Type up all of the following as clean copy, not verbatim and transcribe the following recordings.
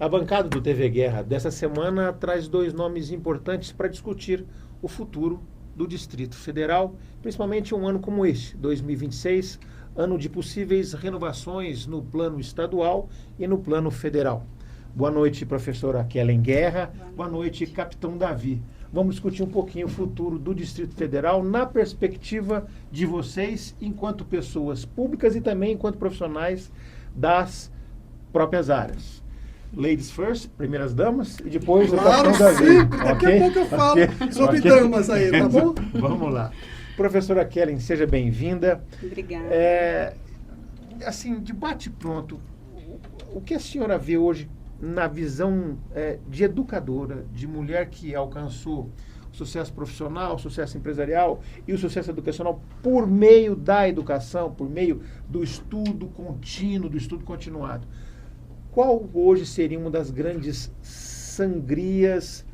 A bancada do TV Guerra dessa semana traz dois nomes importantes para discutir o futuro do Distrito Federal, principalmente um ano como este, 2026, ano de possíveis renovações no plano estadual e no plano federal. Boa noite, professora Kellen Guerra. Boa noite, capitão Davi. Vamos discutir um pouquinho o futuro do Distrito Federal na perspectiva de vocês, enquanto pessoas públicas e também enquanto profissionais das próprias áreas. Ladies first, primeiras damas, e depois claro, o capitão Davi. Sempre. Daqui a pouco eu falo sobre damas aí, tá bom? Vamos lá. Professora Kellen, seja bem-vinda. Obrigada. Assim, de bate-pronto, o que a senhora vê hoje na visão de educadora, de mulher que alcançou o sucesso profissional, o sucesso empresarial e o sucesso educacional por meio da educação, por meio do estudo contínuo, do estudo continuado? Qual hoje seria uma das grandes sangrias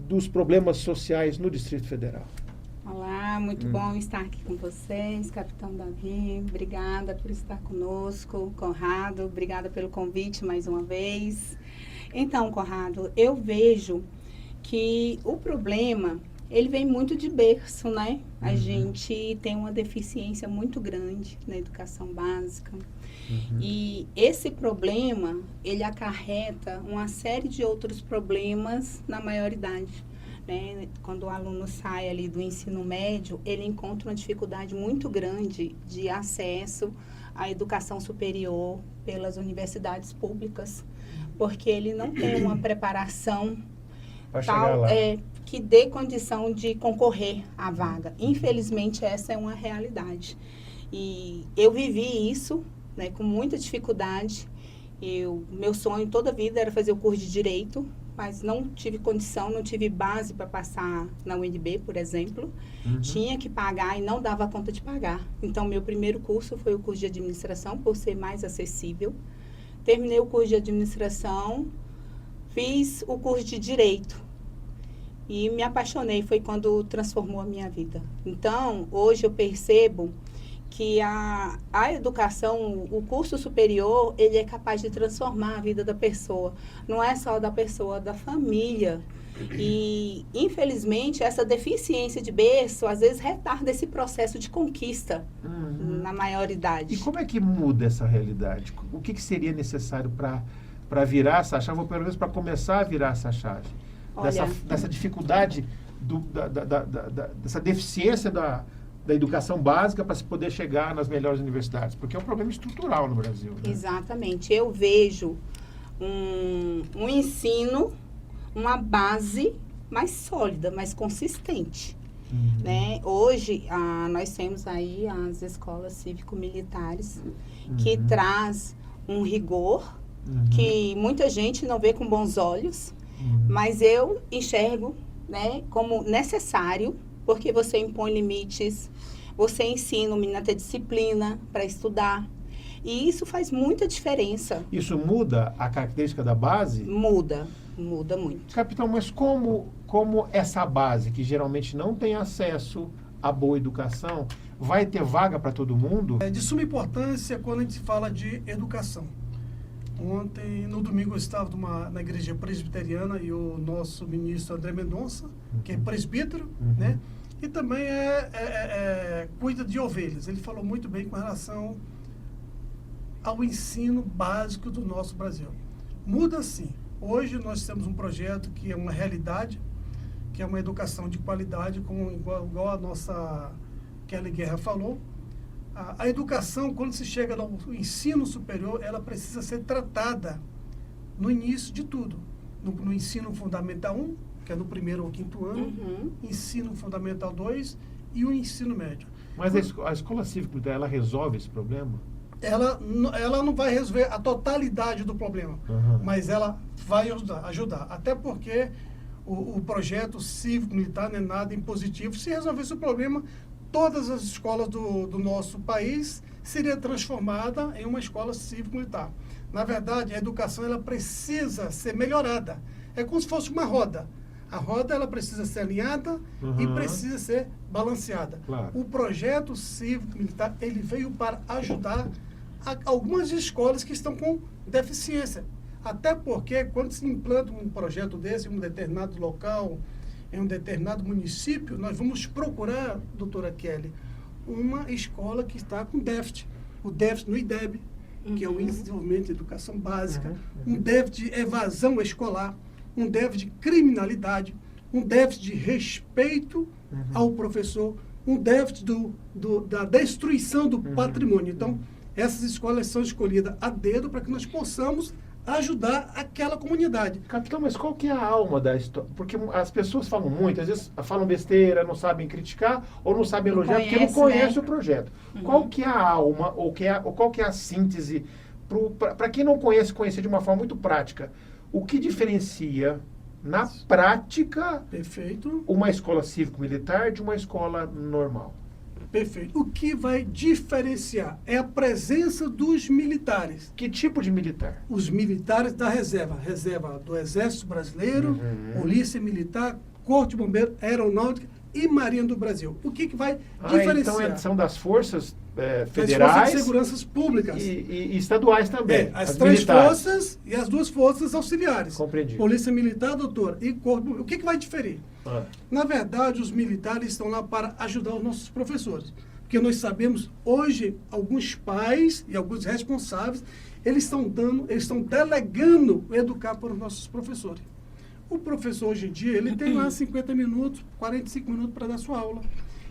dos problemas sociais no Distrito Federal? Olá, muito bom estar aqui com vocês, capitão Davi. Obrigada por estar conosco. Conrado, obrigada pelo convite mais uma vez. Então, Conrado, eu vejo que o problema, ele vem muito de berço, né? A gente tem uma deficiência muito grande na educação básica. E esse problema, ele acarreta uma série de outros problemas na maioridade. Né? Quando o aluno sai ali do ensino médio, ele encontra uma dificuldade muito grande de acesso à educação superior pelas universidades públicas, porque ele não tem uma preparação tal que dê condição de concorrer à vaga. Infelizmente, essa é uma realidade. E eu vivi isso, né, com muita dificuldade. Meu sonho toda a vida era fazer o curso de Direito, mas não tive condição, não tive base para passar na UNB, por exemplo. Tinha que pagar e não dava conta de pagar. Então, meu primeiro curso foi o curso de Administração, por ser mais acessível. Terminei o curso de Administração, fiz o curso de Direito e me apaixonei. Foi quando transformou a minha vida. Então, hoje eu percebo que a educação, o curso superior, ele é capaz de transformar a vida da pessoa. Não é só da pessoa, da família. E, infelizmente, essa deficiência de berço, às vezes, retarda esse processo de conquista na maioridade. E como é que muda essa realidade? O que seria necessário para virar essa chave, ou pelo menos para começar a virar essa chave? Dessa dificuldade, dessa deficiência da educação básica para se poder chegar nas melhores universidades, porque é um problema estrutural no Brasil. Né? Exatamente. Eu vejo um ensino, uma base mais sólida, mais consistente. Né? Hoje, nós temos aí as escolas cívico-militares que traz um rigor que muita gente não vê com bons olhos, mas eu enxergo, né, como necessário, porque você impõe limites, você ensina o menino a ter disciplina para estudar. E isso faz muita diferença. Isso muda a característica da base? Muda muito. Capitão, mas como essa base, que geralmente não tem acesso à boa educação, vai ter vaga para todo mundo? É de suma importância quando a gente fala de educação. Ontem, no domingo, eu estava na igreja presbiteriana e o nosso ministro André Mendonça, que é presbítero, né? E também cuida de ovelhas. Ele falou muito bem com relação ao ensino básico do nosso Brasil. Muda sim. Hoje nós temos um projeto que é uma realidade, que é uma educação de qualidade, igual a nossa Kellen Guerra falou. A educação, quando se chega no ensino superior, ela precisa ser tratada no início de tudo. No ensino fundamental 1, que é no 1º ou 5º ano, ensino fundamental 2 e o ensino médio. Mas a escola cívica, ela resolve esse problema? Ela não vai resolver a totalidade do problema, mas ela vai ajudar. Até porque o projeto cívico-militar não é nada impositivo. Se resolvesse o problema, todas as escolas do nosso país seria transformada em uma escola cívico-militar. Na verdade, a educação ela precisa ser melhorada. É como se fosse uma roda. A roda ela precisa ser alinhada e precisa ser balanceada. Claro. O projeto cívico-militar ele veio para ajudar algumas escolas que estão com deficiência. Até porque quando se implanta um projeto desse em um determinado local, em um determinado município, nós vamos procurar, doutora Kelly, uma escola que está com déficit. O déficit no IDEB, que é o Índice de Desenvolvimento de Educação Básica, um déficit de evasão escolar, um déficit de criminalidade, um déficit de respeito ao professor, um déficit da destruição do patrimônio. Então, essas escolas são escolhidas a dedo para que nós possamos ajudar aquela comunidade. Capitão, mas qual que é a alma da história? Porque as pessoas falam muito, às vezes falam besteira, não sabem criticar ou não sabem elogiar porque não conhecem, né, o projeto. Qual que é a alma ou qual que é a síntese para quem não conhece, conhecer de uma forma muito prática? O que diferencia na prática Perfeito. uma escola cívico-militar de uma escola normal? Perfeito. O que vai diferenciar é a presença dos militares. Que tipo de militar? Os militares da reserva do Exército Brasileiro, Polícia Militar, Corpo de Bombeiros, Aeronáutica e Marinha do Brasil. O que vai diferenciar? Então são das forças federais, das forças de seguranças públicas e estaduais também. As três forças e as duas forças auxiliares. Compreendi. Polícia Militar, doutor, e Corpo. O que vai diferir? Na verdade, os militares estão lá para ajudar os nossos professores. Porque nós sabemos, hoje, alguns pais e alguns responsáveis, eles estão delegando educar para os nossos professores. O professor, hoje em dia, ele tem lá 50 minutos, 45 minutos para dar sua aula.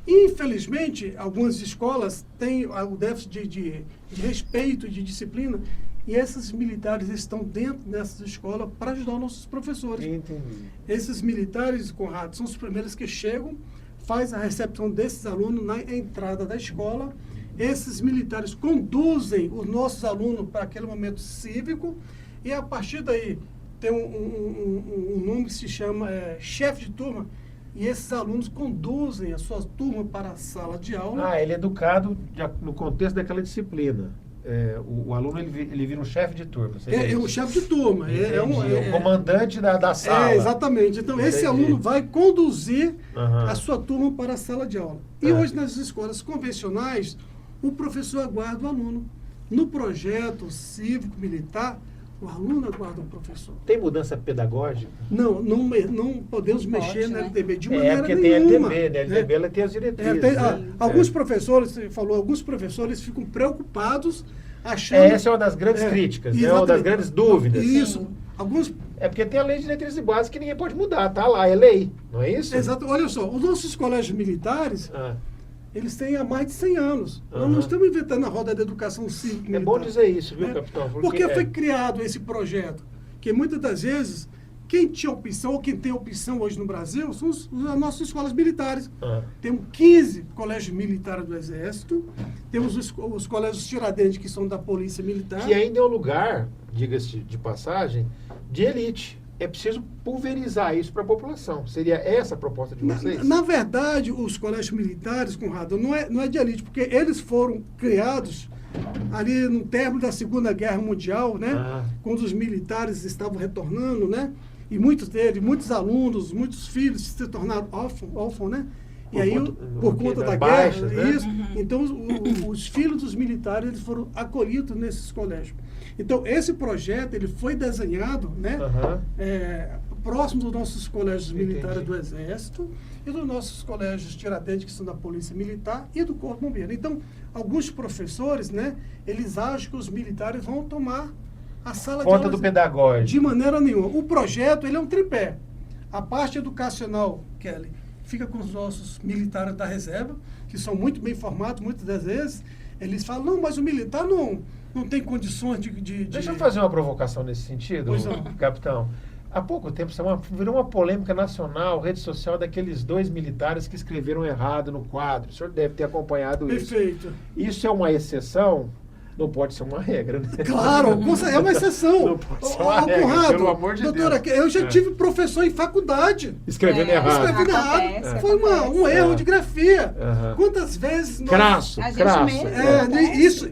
Infelizmente, algumas escolas têm o déficit de respeito, de disciplina, e esses militares estão dentro dessas escolas para ajudar os nossos professores. Entendi. Esses militares, Conrado, são os primeiros que chegam, faz a recepção desses alunos na entrada da escola. Esses militares conduzem os nossos alunos para aquele momento cívico, e a partir daí tem um nome que se chama chefe de turma, e esses alunos conduzem a sua turma para a sala de aula. Ele é educado no contexto daquela disciplina. O aluno ele vira um chefe de turma. É um chefe de turma. O comandante da sala. Exatamente. Então, esse aluno vai conduzir a sua turma para a sala de aula. E hoje, nas escolas convencionais, o professor aguarda o aluno. No projeto cívico-militar, o aluno aguarda o professor. Tem mudança pedagógica? Não podemos mexer na LDB de maneira porque nenhuma. Tem a LDB, né? A LDB ela tem as diretrizes. Alguns professores, você falou, alguns professores ficam preocupados, achando... Essa é uma das grandes críticas, é uma das grandes dúvidas. Isso. Sim. Alguns... Porque tem a lei de diretrizes básicas que ninguém pode mudar, tá lá, é lei, não é isso? Exato. Olha só, os nossos colégios militares... Eles têm há mais de 100 anos. Nós não estamos inventando a roda da educação cívica. É bom dizer isso, viu, capitão? Porque foi criado esse projeto. Que muitas das vezes, quem tinha opção, ou quem tem opção hoje no Brasil, são as nossas escolas militares. Temos 15 colégios militares do Exército, temos os colégios Tiradentes, que são da Polícia Militar. Que ainda é um lugar, diga-se de passagem, de elite. É preciso pulverizar isso para a população. Seria essa a proposta de vocês? Na verdade, os colégios militares, Conrado, não é de elite, porque eles foram criados ali no término da Segunda Guerra Mundial, né? Quando os militares estavam retornando, né? E muitos deles, muitos alunos, muitos filhos se tornaram órfãos, né? E aí, por conta da guerra, né? Isso. Então, os filhos dos militares eles foram acolhidos nesses colégios. Então, esse projeto ele foi desenhado, né, próximo dos nossos colégios militares do Exército e dos nossos colégios Tiradentes, que são da Polícia Militar e do Corpo de Bombeiros. Então, alguns professores, né, eles acham que os militares vão tomar a sala de aula. Conta do pedagógico. De maneira nenhuma. O projeto ele é um tripé. A parte educacional, Kelly, fica com os nossos militares da reserva, que são muito bem formados, muitas das vezes. Eles falam, não, mas o militar não tem condições de... Deixa eu fazer uma provocação nesse sentido, capitão. Há pouco tempo virou uma polêmica nacional, rede social, daqueles 2 militares que escreveram errado no quadro. O senhor deve ter acompanhado isso. Perfeito. Isso é uma exceção? Não pode ser uma regra, né? Claro, é uma exceção. Não pode ser uma regra, Conrado, pelo amor de doutora, Deus. eu já tive professor em faculdade. Escrevendo errado. Escrevendo errado. Foi um erro de grafia. Quantas vezes... Crasso.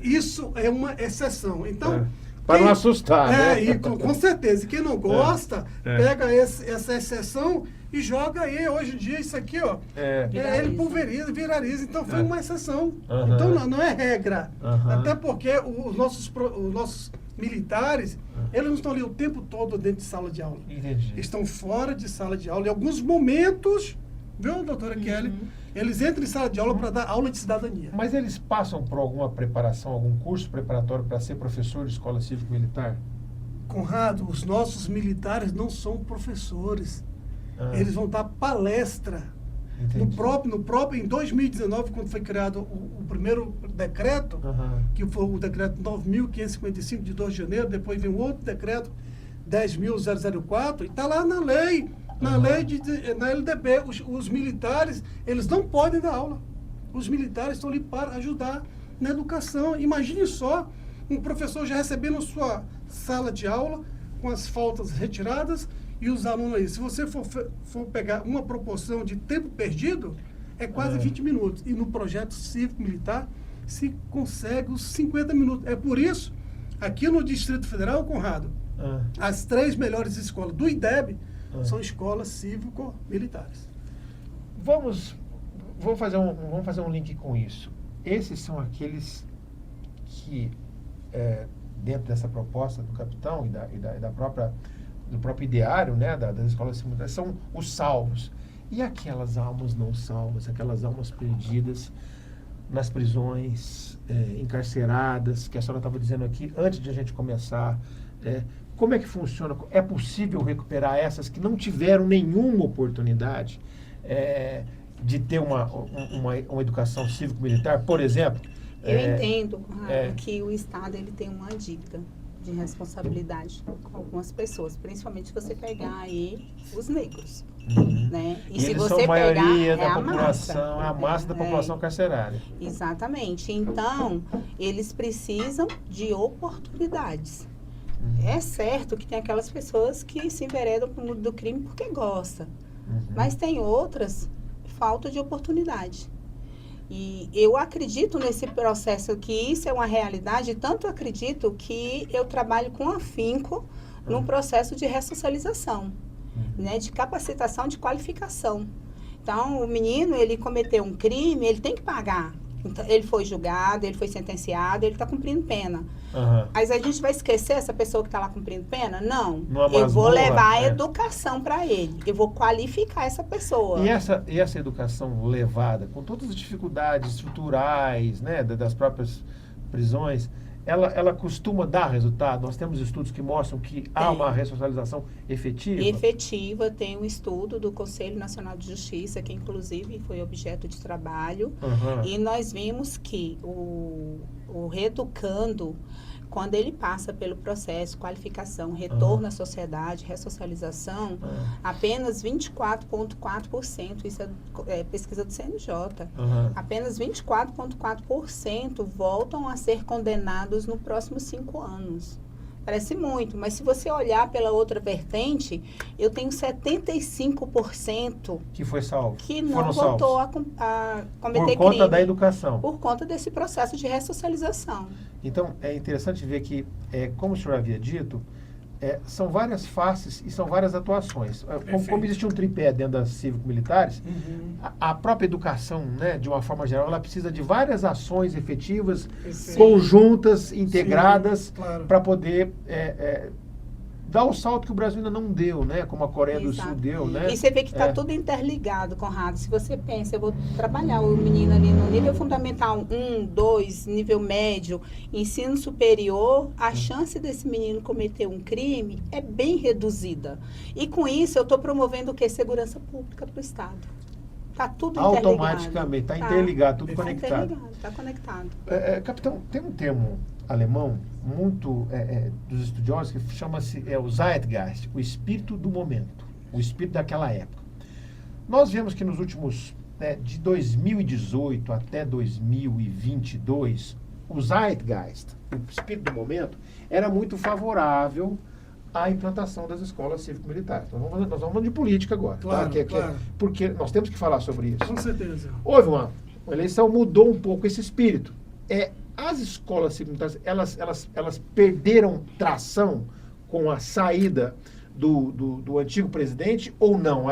Isso é uma exceção. Então... Para não assustar, né? E com certeza. Quem não gosta, pega essa exceção e joga aí. Hoje em dia, isso aqui, ó, ele pulveriza, viraliza. Então, foi uma exceção. Então, não é regra. Até porque os nossos militares, eles não estão ali o tempo todo dentro de sala de aula. Entendi. Estão fora de sala de aula. Em alguns momentos, viu, doutora Kelly? Eles entram em sala de aula para dar aula de cidadania. Mas eles passam por alguma preparação, algum curso preparatório para ser professor de escola cívico-militar? Conrado, os nossos militares não são professores. Eles vão dar palestra. No próprio, em 2019, quando foi criado o primeiro decreto, que foi o decreto 9.555 de 2 de janeiro, depois vem outro decreto 10.004, e está lá na lei, na LDB. Os militares, eles não podem dar aula. Os militares estão ali para ajudar na educação. Imagine só, um professor já recebendo sua sala de aula, com as faltas retiradas, e os alunos aí. Se você for pegar uma proporção de tempo perdido, é quase 20 minutos. E no projeto cívico-militar, se consegue os 50 minutos. É por isso, aqui no Distrito Federal, Conrado, as 3 melhores escolas do IDEB são escolas cívico-militares. Vamos fazer um link com isso. Esses são aqueles que, dentro dessa proposta do capitão do próprio ideário, né, das escolas cívico-militares, são os salvos. E aquelas almas não salvas, aquelas almas perdidas nas prisões, encarceradas, que a senhora estava dizendo aqui, antes de a gente começar. Como é que funciona? É possível recuperar essas que não tiveram nenhuma oportunidade de ter uma educação cívico-militar, por exemplo? Eu entendo que o Estado ele tem uma dívida de responsabilidade com algumas pessoas, principalmente se você pegar aí os negros. Né? E se você são pegar, maioria da população, a massa da população carcerária. Exatamente. Então, eles precisam de oportunidades. É certo que tem aquelas pessoas que se enveredam para o mundo do crime porque gostam. Mas tem outras, falta de oportunidade. E eu acredito nesse processo que isso é uma realidade, tanto acredito que eu trabalho com afinco num processo de ressocialização, né, de capacitação, de qualificação. Então, o menino, ele cometeu um crime, ele tem que pagar. Então, ele foi julgado, ele foi sentenciado, ele está cumprindo pena. Mas a gente vai esquecer essa pessoa que está lá cumprindo pena? Não. Eu vou levar a educação para ele. Eu vou qualificar essa pessoa. E essa educação levada, com todas as dificuldades estruturais, né, das próprias prisões, ela costuma dar resultado? Nós temos estudos que mostram que há uma ressocialização efetiva? Efetiva, tem um estudo do Conselho Nacional de Justiça, que inclusive foi objeto de trabalho, e nós vimos que o reeducando, quando ele passa pelo processo, qualificação, retorno à sociedade, ressocialização, apenas 24,4%, isso é pesquisa do CNJ, apenas 24,4% voltam a ser condenados nos próximos 5 anos. Parece muito, mas se você olhar pela outra vertente, eu tenho 75% que foi salvo, que não voltou a cometer crime. Por conta da educação. Por conta desse processo de ressocialização. Então, é interessante ver que, como o senhor havia dito, são várias faces e são várias atuações. Como existe um tripé dentro das cívico-militares, a própria educação, né, de uma forma geral, ela precisa de várias ações efetivas, conjuntas, integradas, para poder dar o salto que o Brasil ainda não deu, né, como a Coreia do Sul deu. Né? E você vê que está tudo interligado, Conrado. Se você pensa, eu vou trabalhar o menino ali no nível fundamental 1, 2, nível médio, ensino superior, a chance desse menino cometer um crime é bem reduzida. E com isso eu estou promovendo o quê? Segurança pública para o Estado. Está tudo interligado. Automaticamente, está interligado, tudo conectado. Está conectado. Capitão, tem um termo alemão muito dos estudiosos que chama-se o Zeitgeist, o espírito do momento, o espírito daquela época. Nós vemos que nos últimos, de 2018 até 2022, o Zeitgeist, o espírito do momento, era muito favorável à implantação das escolas cívico-militares. Nós vamos falando de política agora. Claro, claro. Porque nós temos que falar sobre isso. Com certeza. Houve uma eleição, mudou um pouco esse espírito. As escolas cívico-militares, elas perderam tração com a saída do antigo presidente ou não?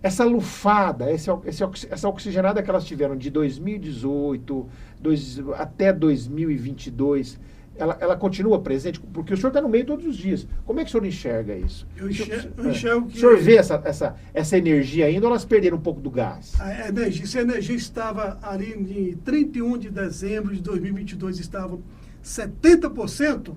Essa lufada, essa oxigenada que elas tiveram de 2018 até 2022, ela continua presente? Porque o senhor está no meio todos os dias. Como é que o senhor enxerga isso? Eu enxergo que... O senhor vê essa energia ainda ou elas perderam um pouco do gás? Essa energia estava ali em 31 de dezembro de 2022, estava 70%.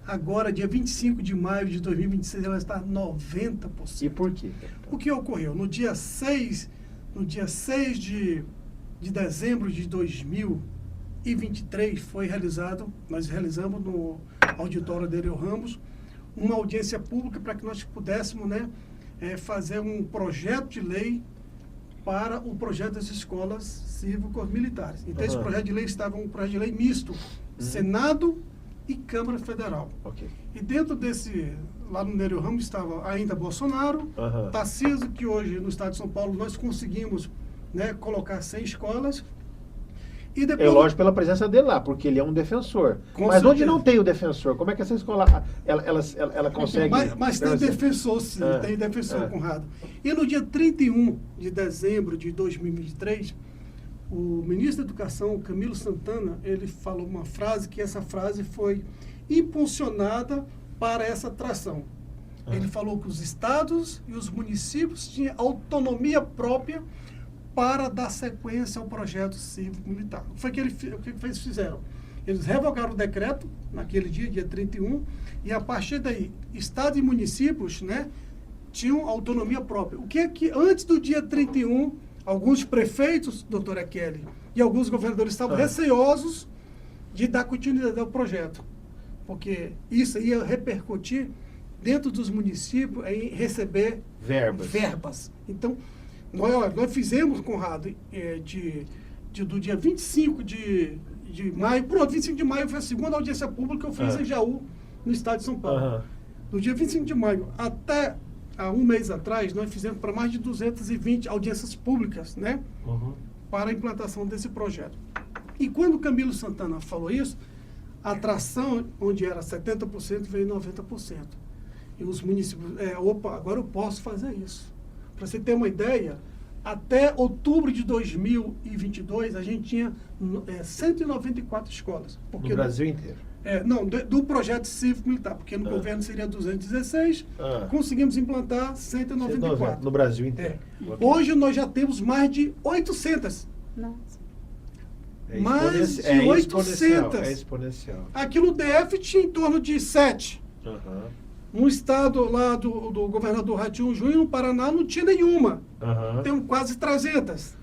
Agora, dia 25 de maio de 2026, ela está 90%. E por quê? O que ocorreu? No dia 6 de dezembro de 2023, nós realizamos no auditório Adélio Ramos, uma audiência pública para que nós pudéssemos fazer um projeto de lei para o projeto das escolas cívico-militares. Então, esse projeto de lei estava um projeto de lei misto, Senado e Câmara Federal. Okay. E dentro desse, lá no Adélio Ramos estava ainda Bolsonaro, Tarcísio, que hoje no estado de São Paulo nós conseguimos colocar 100 escolas. E depois, é lógico pela presença dele lá, porque ele é um defensor. Mas certeza. Onde não tem o defensor, como é que essa escola ela consegue... Mas tem defensor, sim, tem defensor, Conrado. E no dia 31 de dezembro de 2023, o ministro da Educação, Camilo Santana, ele falou uma frase, que essa frase foi impulsionada para essa atração. Ele falou que os estados e os municípios tinham autonomia própria para dar sequência ao projeto cívico-militar. O que eles fizeram? Eles revogaram o decreto, naquele dia 31, e a partir daí, estados e municípios tinham autonomia própria. O que é que antes do dia 31, alguns prefeitos, doutora Kelly, e alguns governadores estavam receosos de dar continuidade ao projeto, porque isso ia repercutir dentro dos municípios em receber verbas. Então, nós fizemos, Conrado, do dia 25 de maio, pronto, 25 de maio foi a segunda audiência pública que eu fiz em Jaú, no estado de São Paulo. Do dia 25 de maio até há um mês atrás, nós fizemos para mais de 220 audiências públicas, para a implantação desse projeto. E quando o Camilo Santana falou isso, a atração, onde era 70%, veio 90%. E os municípios, agora eu posso fazer isso. Para você ter uma ideia, até outubro de 2022, a gente tinha 194 escolas. No Brasil inteiro? Do projeto cívico-militar, porque no governo seria 216, conseguimos implantar 194. No Brasil inteiro. Okay. Hoje nós já temos mais de 800. Nossa. Mais de 800. É exponencial. Aqui no DF tinha em torno de 7. No estado lá do governador Ratinho Júnior, no Paraná, não tinha nenhuma. Tem quase 300.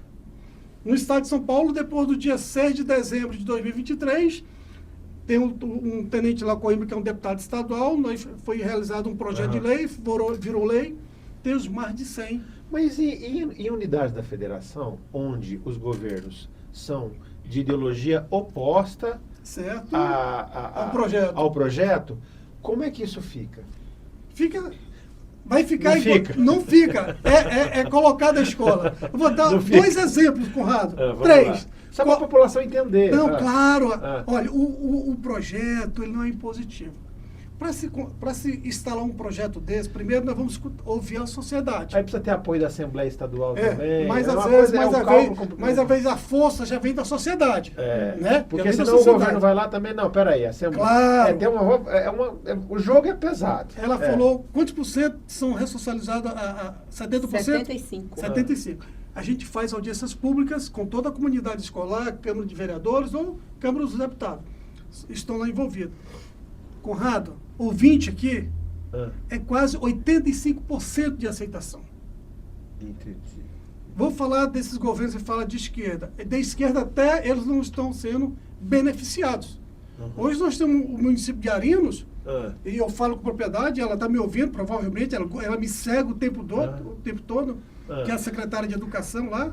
No estado de São Paulo, depois do dia 6 de dezembro de 2023, tem um tenente lá, Coimbra, que é um deputado estadual, foi realizado um projeto de lei, virou lei, tem os mais de 100. Mas em unidades da federação, onde os governos são de ideologia oposta ao projeto, como é que isso fica? Vai ficar não igual. Fica. Não fica. É colocado a escola. Eu vou dar dois exemplos, Conrado. 3. Só para a população entender. Não, claro. Olha, o projeto ele não é impositivo. Para se instalar um projeto desse, primeiro nós vamos ouvir a sociedade. Aí precisa ter apoio da Assembleia Estadual também. Mas às vezes a força já vem da sociedade. Né? Porque senão o governo vai lá também. Não, peraí. A Assembleia, claro. O jogo é pesado. Ela falou quantos por cento são ressocializados a 70%? 75%. A gente faz audiências públicas com toda a comunidade escolar, Câmara de Vereadores ou Câmara dos Deputados. Estão lá envolvidos. Conrado, ouvinte aqui, é quase 85% de aceitação. Entendi. Vou falar desses governos que falam de esquerda. Da esquerda até eles não estão sendo beneficiados. Hoje nós temos o município de Arinos, e eu falo com propriedade, ela está me ouvindo, provavelmente, ela me segue o tempo todo, que é a secretária de Educação lá,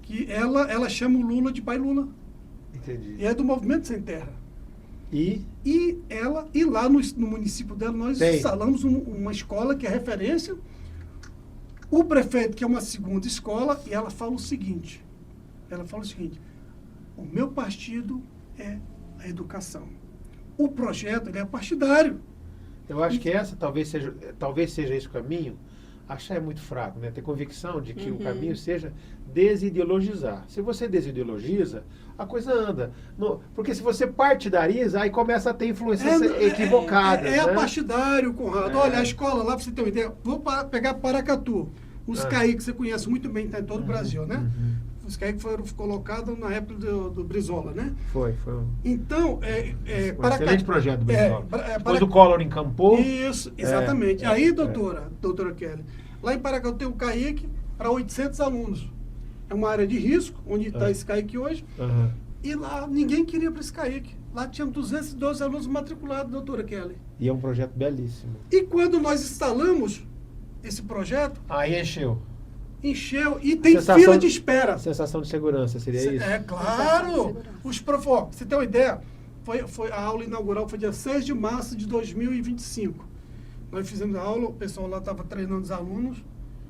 que ela chama o Lula de pai Lula. Entendi. E é do Movimento Sem Terra. E lá no município dela, nós instalamos uma escola que é referência. O prefeito, que é uma segunda escola, e ela fala o seguinte, o meu partido é a educação. o projeto ele é partidário. Eu acho que essa talvez seja esse o caminho. Achar é muito fraco, né? Ter convicção de que o caminho seja desideologizar. Se você desideologiza, a coisa anda. Porque se você partidariza, aí começa a ter influências equivocadas. É partidário, Conrado. Olha, a escola lá, pra você ter uma ideia, vou pegar Paracatu. Os CAI, que você conhece muito bem, está em todo o Brasil, né? Os CAI que foram colocados na época do Brizola, né? Foi. Então, um excelente projeto do Brizola. Depois do Collor encampou. Isso, exatamente. Aí, doutora Kelly, lá em Paracatu tem o CAIC para 800 alunos. É uma área de risco, onde está esse CAIC hoje. E lá ninguém queria para esse CAIC. Lá tínhamos 212 alunos matriculados, doutora Kelly. E é um projeto belíssimo. E quando nós instalamos esse projeto... Aí encheu e tem fila de espera. Sensação de segurança, seria isso? É claro. Você tem uma ideia? A aula inaugural foi dia 6 de março de 2025. Nós fizemos a aula, o pessoal lá estava treinando os alunos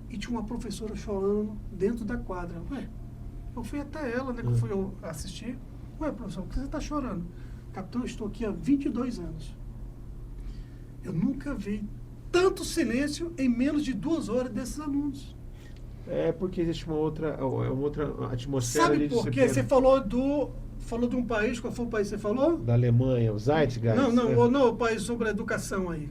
e tinha uma professora chorando dentro da quadra. Eu fui até ela, né, que eu fui assistir. Professor, por que você está chorando? Capitão, eu estou aqui há 22 anos. Eu nunca vi tanto silêncio em menos de 2 horas desses alunos. É porque existe uma outra atmosfera. Sabe por quê? Você falou de um país, qual foi o país que você falou? Da Alemanha, o Zeitgeist. Não, o país sobre a educação aí.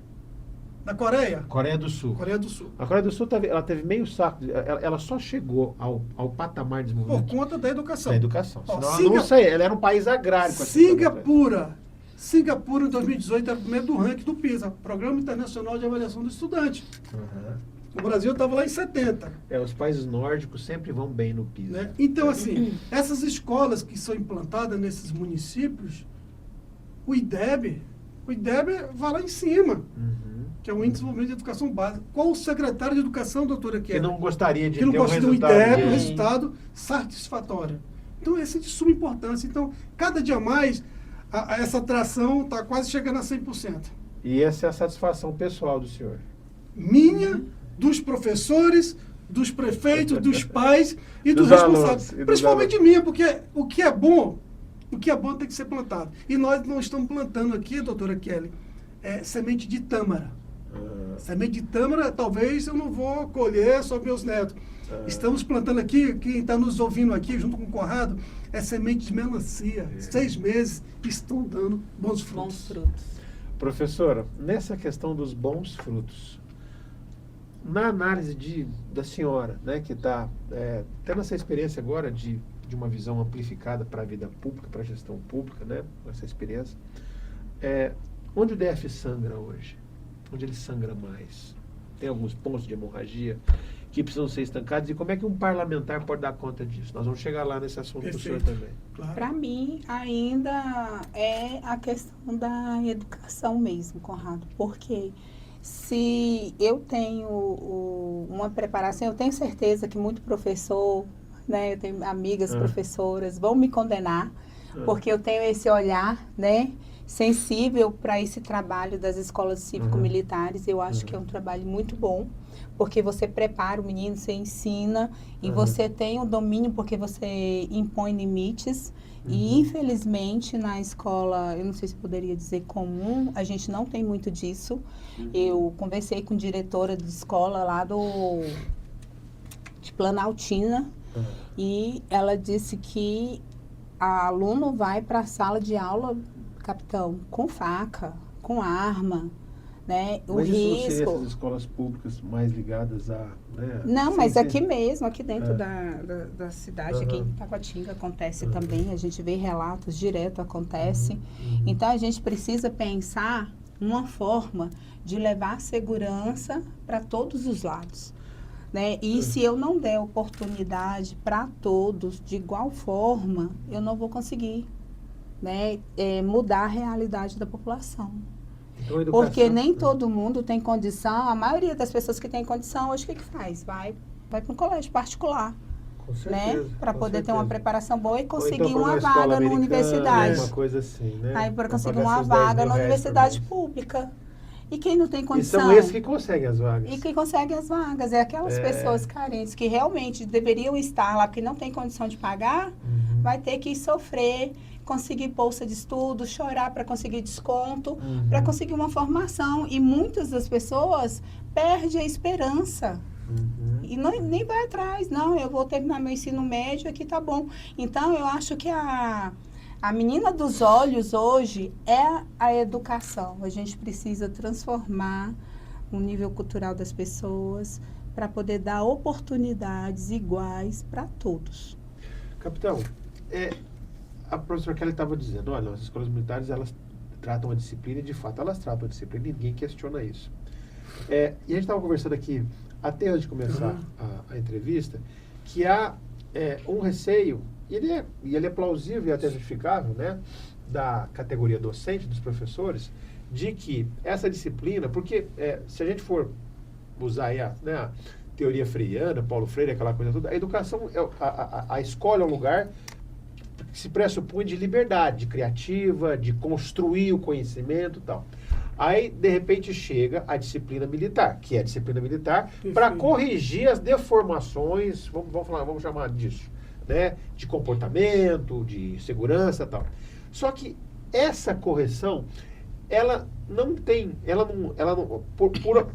Da Coreia? Coreia do Sul. A Coreia do Sul ela teve meio saco. Ela só chegou ao patamar de desenvolvimento. Por conta da educação. Ela era um país agrário. Singapura, em 2018, era o primeiro do ranking do PISA, Programa Internacional de Avaliação do Estudante. O Brasil estava lá em 70. Os países nórdicos sempre vão bem no PISA. Né? Então, assim, essas escolas que são implantadas nesses municípios, o IDEB vai lá em cima. Que é o Índice de Desenvolvimento de Educação Básica. Qual o secretário de Educação, doutora Kelly? Que não gostaria de ter um IDEB, um resultado satisfatório. Então, esse é de suma importância. Então, cada dia mais, essa atração está quase chegando a 100%. E essa é a satisfação pessoal do senhor? Minha, dos professores, dos prefeitos, dos pais e dos responsáveis. Principalmente minha, porque o que é bom tem que ser plantado. E nós não estamos plantando aqui, doutora Kelly, semente de tâmara. Semente de tâmara, talvez eu não vou colher só meus netos. Estamos plantando aqui, quem está nos ouvindo aqui, junto com o Conrado, é semente de melancia. 6 meses, estão dando bons frutos. Professora, nessa questão dos bons frutos, na análise da senhora, né, que está tendo essa experiência agora de uma visão amplificada para a vida pública, para a gestão pública, né, essa experiência, onde o DF sangra hoje? Onde ele sangra mais? Tem alguns pontos de hemorragia que precisam ser estancados, e como é que um parlamentar pode dar conta disso? Nós vamos chegar lá nesse assunto do senhor também. Claro. Para mim, ainda é a questão da educação mesmo, Conrado, porque se eu tenho uma preparação, eu tenho certeza que muito professor, né, eu tenho amigas professoras, vão me condenar, porque eu tenho esse olhar, né, sensível para esse trabalho das escolas cívico-militares. Eu acho que é um trabalho muito bom, porque você prepara o menino, você ensina, e você tem o domínio, porque você impõe limites. E, infelizmente, na escola, eu não sei se poderia dizer comum, a gente não tem muito disso. Eu conversei com diretora de escola lá de Planaltina, e ela disse que a aluno vai para a sala de aula, capitão, com faca, com arma, né? O risco. Mas isso não seria essas escolas públicas mais ligadas a... Né, não, mas aqui mesmo, aqui dentro da cidade, aqui em Taguatinga acontece também, a gente vê relatos direto, acontece. Então, a gente precisa pensar uma forma de levar segurança para todos os lados. Né? E se eu não der oportunidade para todos de igual forma, eu não vou conseguir, né, mudar a realidade da população. Então, porque nem todo mundo tem condição, a maioria das pessoas que tem condição, hoje o que faz? Vai para um colégio particular. Com certeza, né? Para poder ter uma preparação boa e conseguir então, uma vaga na universidade. Uma coisa assim, né? Aí para conseguir uma vaga na universidade pública. E quem não tem condição... E são esses que conseguem as vagas. E que conseguem as vagas. É aquelas pessoas carentes que realmente deveriam estar lá, porque não tem condição de pagar, vai ter que sofrer conseguir bolsa de estudo, chorar para conseguir desconto, para conseguir uma formação. E muitas das pessoas perdem a esperança. E nem vai atrás, não, eu vou terminar meu ensino médio, aqui tá bom. Então, eu acho que a menina dos olhos hoje é a educação. A gente precisa transformar o nível cultural das pessoas para poder dar oportunidades iguais para todos. Capitão, a professora Kelly estava dizendo, olha, as escolas militares, elas tratam a disciplina, e de fato elas tratam a disciplina, ninguém questiona isso. E a gente estava conversando aqui, até antes de começar a entrevista, que há um receio, e ele é plausível e até justificável, né, da categoria docente, dos professores, de que essa disciplina, porque se a gente for usar aí a teoria freiana, Paulo Freire, aquela coisa toda, a educação, a escola é um lugar que se pressupõe de liberdade, de criativa, de construir o conhecimento e tal. Aí, de repente, chega a disciplina militar, que é a disciplina militar para corrigir as deformações, vamos chamar disso, né, de comportamento, de segurança e tal. Só que essa correção, ela não,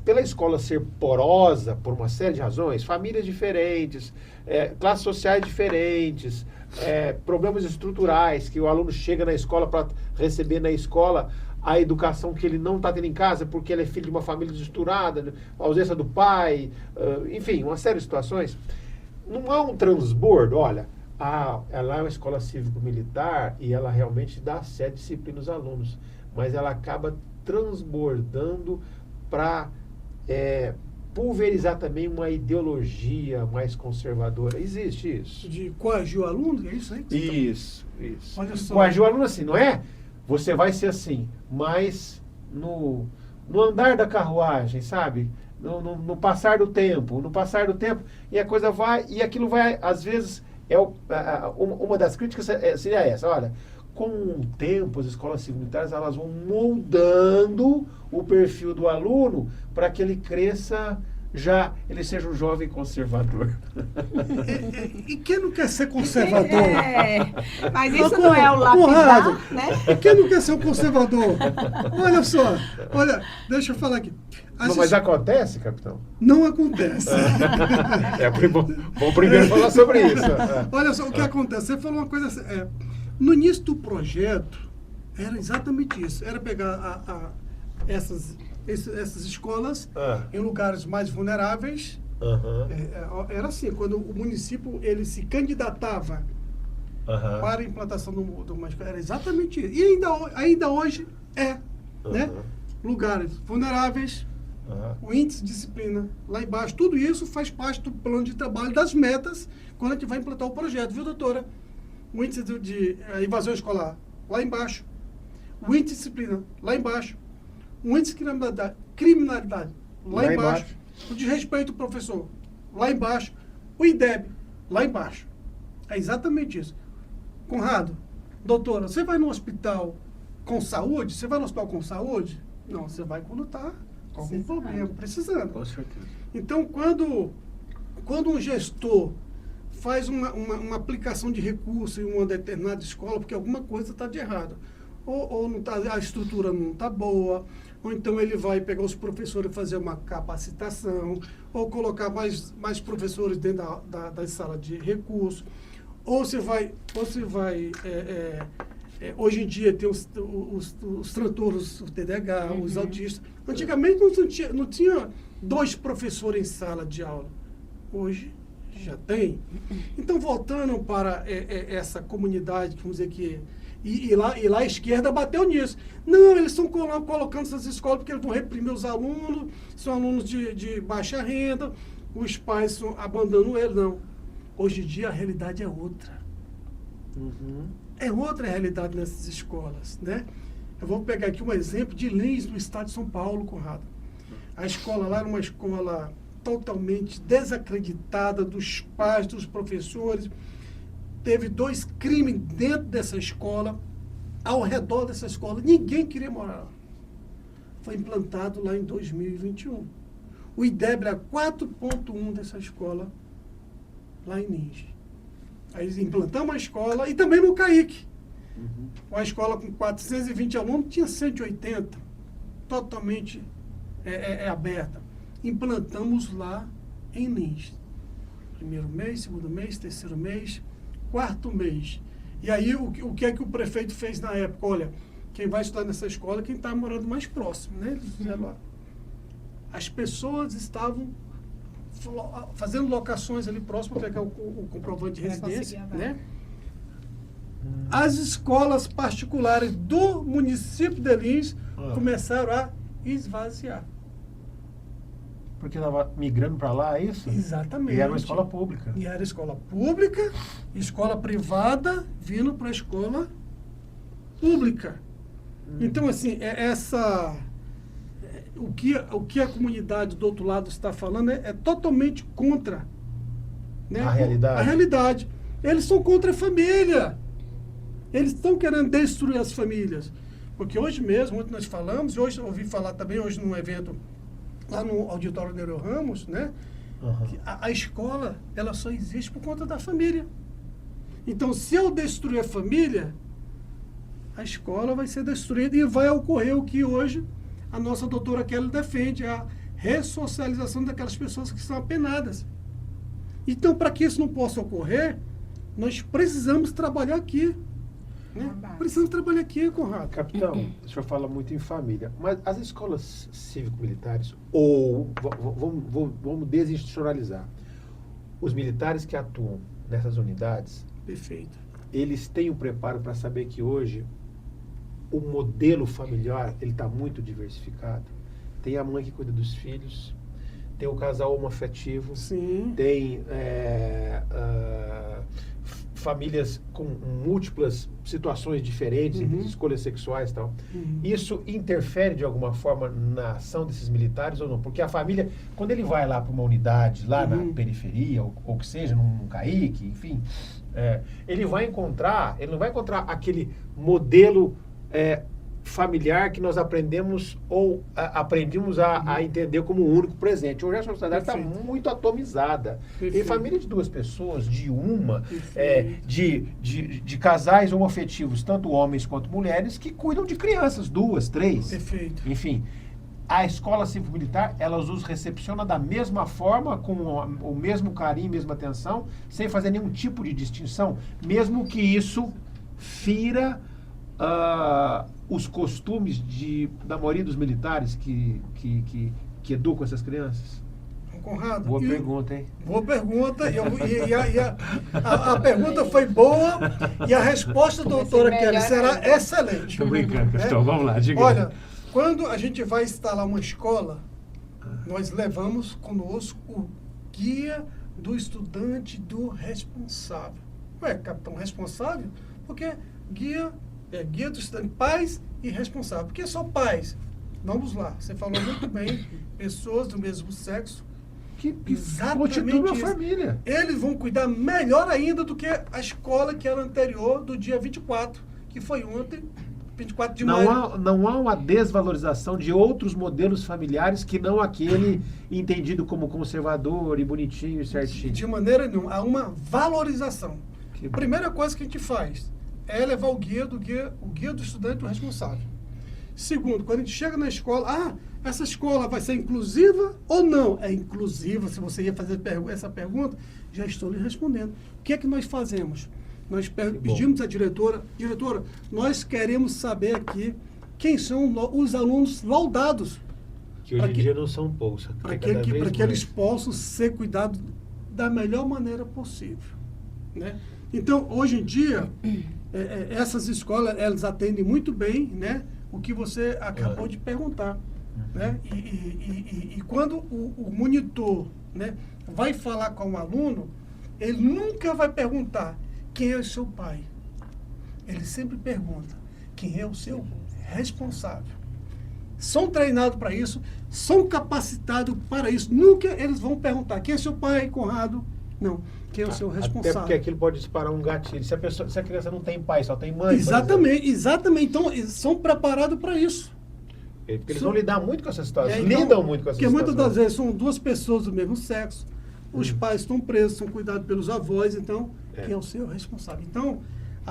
pela escola ser porosa, por uma série de razões, famílias diferentes, classes sociais diferentes, problemas estruturais, que o aluno chega na escola para receber na escola a educação que ele não está tendo em casa, porque ele é filho de uma família desestruturada, a ausência do pai, enfim, uma série de situações. Não há um transbordo, olha, ela é uma escola cívico-militar e ela realmente dá 7 disciplinas aos alunos, mas ela acaba transbordando para pulverizar também uma ideologia mais conservadora. Existe isso. De coagir o aluno, é isso aí? Isso. Olha só. Coagir o aluno assim, não é? Você vai ser assim, mas no andar da carruagem, sabe? No passar do tempo, e a coisa vai, e aquilo vai, às vezes, uma das críticas seria essa, olha, com o tempo, as escolas cívico-militares, elas vão moldando o perfil do aluno para que ele cresça ele seja um jovem conservador. E quem não quer ser conservador? Mas isso não é o lapidar, né? Quem não quer ser um conservador? Olha só, deixa eu falar aqui. Mas acontece, capitão? Não acontece. Vamos primeiro falar sobre isso. Olha só o que acontece. Você falou uma coisa assim, no início do projeto, era exatamente isso. Era pegar essas escolas em lugares mais vulneráveis. Era assim, quando o município ele se candidatava para a implantação de uma escola, era exatamente isso. E ainda hoje né? Lugares vulneráveis, o índice de disciplina lá embaixo, tudo isso faz parte do plano de trabalho, das metas, quando a gente vai implantar o projeto, viu, doutora? O índice de evasão escolar lá embaixo, o índice de disciplina lá embaixo, o índice de criminalidade lá embaixo, o desrespeito ao professor lá embaixo, o IDEB lá embaixo. É exatamente isso. Conrado, doutora, você vai no hospital com saúde? Você vai no hospital com saúde? Não, você vai quando está com algum problema, precisando. Com certeza. Então, quando um gestor faz uma aplicação de recurso em uma determinada escola, porque alguma coisa está de errado, ou não tá, a estrutura não está boa, ou então ele vai pegar os professores e fazer uma capacitação, ou colocar mais professores dentro da sala de recurso, ou você vai hoje em dia tem os transtornos, o TDAH, os autistas. Antigamente não tinha 2 professores em sala de aula. Hoje já tem. Então, voltando para essa comunidade, vamos dizer que... E lá a esquerda bateu nisso. Não, eles estão colocando essas escolas porque eles vão reprimir os alunos, são alunos de baixa renda, os pais abandonam eles. Não. Hoje em dia a realidade é outra. É outra realidade nessas escolas, né? Eu vou pegar aqui um exemplo de Lins, no estado de São Paulo, Conrado. A escola lá era uma escola totalmente desacreditada dos pais, dos professores. Teve 2 crimes dentro dessa escola, ao redor dessa escola. Ninguém queria morar lá. Foi implantado lá em 2021. O IDEB era 4.1 dessa escola, lá em Ninja. Aí eles implantamos a escola e também no CAIC. Uma escola com 420 alunos tinha 180, totalmente aberta. Implantamos lá em Lins. Primeiro mês, segundo mês, terceiro mês, quarto mês. E aí, o que é que o prefeito fez na época? Olha, quem vai estudar nessa escola é quem está morando mais próximo, né? Eles fizeram lá. As pessoas estavam fazendo locações ali próximo, para pegar o comprovante de residência, né? As escolas particulares do município de Lins começaram a esvaziar. Porque estava migrando para lá, é isso? Exatamente. E era uma escola pública. E era escola pública, escola privada, vindo para a escola pública. Então, assim, o que a comunidade do outro lado está falando é totalmente contra, né, a realidade. A realidade. Eles são contra a família. Eles estão querendo destruir as famílias. Porque hoje mesmo, ontem nós falamos, e hoje eu ouvi falar também, hoje num evento lá no auditório Nereu Ramos, né? Que a escola, ela só existe por conta da família. Então, se eu destruir a família, a escola vai ser destruída e vai ocorrer o que hoje a nossa doutora Kelly defende, a ressocialização daquelas pessoas que estão apenadas. Então, para que isso não possa ocorrer, nós precisamos trabalhar aqui. Né? Precisamos trabalhar aqui, Conrado. Capitão, o senhor fala muito em família, mas as escolas cívico-militares, ou vamos desinstitucionalizar, os militares que atuam nessas unidades, Perfeito. eles têm o preparo para saber que hoje o modelo familiar ele está muito diversificado. Tem a mãe que cuida dos filhos, tem o casal homoafetivo, Sim. tem famílias com múltiplas situações diferentes, escolhas sexuais e tal. Isso interfere de alguma forma na ação desses militares ou não? Porque a família, quando ele vai lá para uma unidade, lá na periferia, ou que seja, num CAIC, enfim, ele não vai encontrar aquele modelo familiar que nós aprendemos ou aprendemos a entender como um único presente. Hoje a sociedade está muito atomizada. Tem família de duas pessoas, de uma, de casais homoafetivos, tanto homens quanto mulheres, que cuidam de crianças, 2, 3. Perfeito. Enfim, a escola cívico-militar, ela os recepciona da mesma forma, com o mesmo carinho, mesma atenção, sem fazer nenhum tipo de distinção, mesmo que isso fira os costumes da maioria dos militares que educam essas crianças? Conrado, Boa pergunta, hein? Boa pergunta. A pergunta foi boa e a resposta, doutora Kelly, será excelente. Estou brincando, Capitão. Vamos lá, diga. Olha, quando a gente vai instalar uma escola, nós levamos conosco o guia do estudante do responsável. Ué, capitão, responsável? Porque guia do estudante, pais e responsável. Porque só pais. Vamos lá, você falou muito bem, pessoas do mesmo sexo. Que Exatamente constitui a isso. família. Eles vão cuidar melhor ainda do que a escola que era anterior, do dia 24, que foi ontem, 24 de maio. Não há uma desvalorização de outros modelos familiares que não aquele entendido como conservador e bonitinho e certinho. De maneira nenhuma. Há uma valorização. A primeira coisa que a gente faz é levar o guia do estudante responsável. Segundo, quando a gente chega na escola, essa escola vai ser inclusiva ou não? É inclusiva, se você ia fazer essa pergunta, já estou lhe respondendo. O que é que nós fazemos? Nós pedimos à diretora, nós queremos saber aqui quem são os alunos laudados. Que hoje em dia não são poucos. Para que eles possam ser cuidados da melhor maneira possível. Né? Então, hoje em dia, essas escolas, elas atendem muito bem, né, o que você acabou de perguntar. Né? E quando o monitor, né, vai falar com o aluno, ele nunca vai perguntar quem é o seu pai. Ele sempre pergunta quem é o seu responsável. São treinados para isso, são capacitados para isso. Nunca eles vão perguntar quem é seu pai, Conrado. Não, quem é o seu responsável. Até porque aquilo pode disparar um gatilho. Se a criança não tem pai, só tem mãe. Exatamente. Então, eles são preparados para isso. Porque eles vão lidar muito com essa situação. Lidam muito com essa situação. Porque muitas das vezes são duas pessoas do mesmo sexo. Os pais estão presos, são cuidados pelos avós. Então, quem é o seu responsável? Então,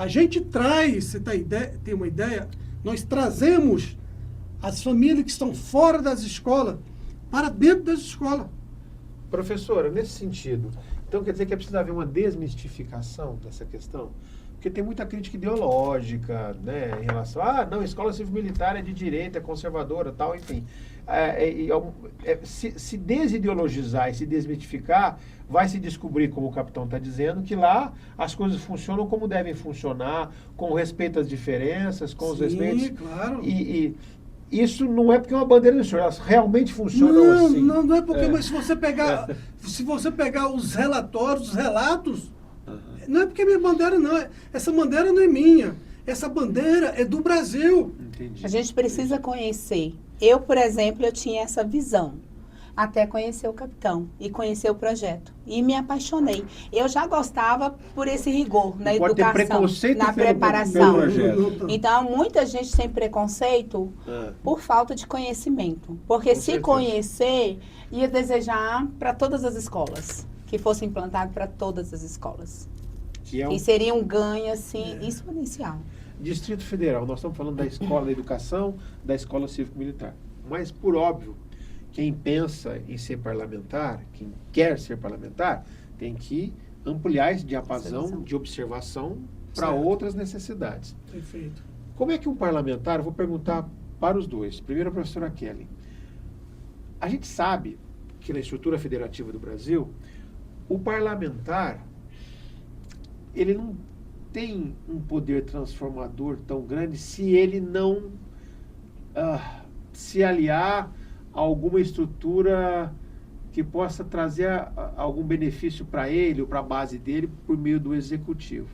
A gente traz, você tem uma ideia, nós trazemos as famílias que estão fora das escolas para dentro das escolas. Professora, nesse sentido, então quer dizer que é preciso haver uma desmistificação dessa questão? Porque tem muita crítica ideológica, né, em relação a, não, a escola civil-militar é de direita, é conservadora, tal, enfim. Se desideologizar e se desmitificar, vai se descobrir, como o capitão está dizendo, que lá as coisas funcionam como devem funcionar, com respeito às diferenças, com os respeitos. Sim, claro. E isso não é porque é uma bandeira do senhor, elas realmente funcionam assim. Não é porque, mas se você pegar os relatórios, os relatos, não é porque é minha bandeira, não. Essa bandeira não é minha. Essa bandeira é do Brasil. Entendi. A gente precisa conhecer. Eu, por exemplo, eu tinha essa visão. Até conhecer o capitão e conhecer o projeto. E me apaixonei. Eu já gostava por esse rigor na Pode ter educação, preconceito na pelo preparação. projeto. Então, muita gente tem preconceito por falta de conhecimento. Porque Com se certeza. conhecer, ia desejar para todas as escolas. Que fosse implantado para todas as escolas. Que é E seria um ganho, assim, exponencial. Distrito Federal, nós estamos falando da escola da educação, da escola cívico-militar. Mas, por óbvio, quem pensa em ser parlamentar, quem quer ser parlamentar, tem que ampliar esse diapasão de observação para Certo. outras necessidades. Perfeito. Como é que um parlamentar, eu vou perguntar para os dois. Primeiro a professora Kelly. A gente sabe que na estrutura federativa do Brasil, o parlamentar, ele não tem um poder transformador tão grande se ele não se aliar a alguma estrutura que possa trazer algum benefício para ele ou para a base dele por meio do executivo.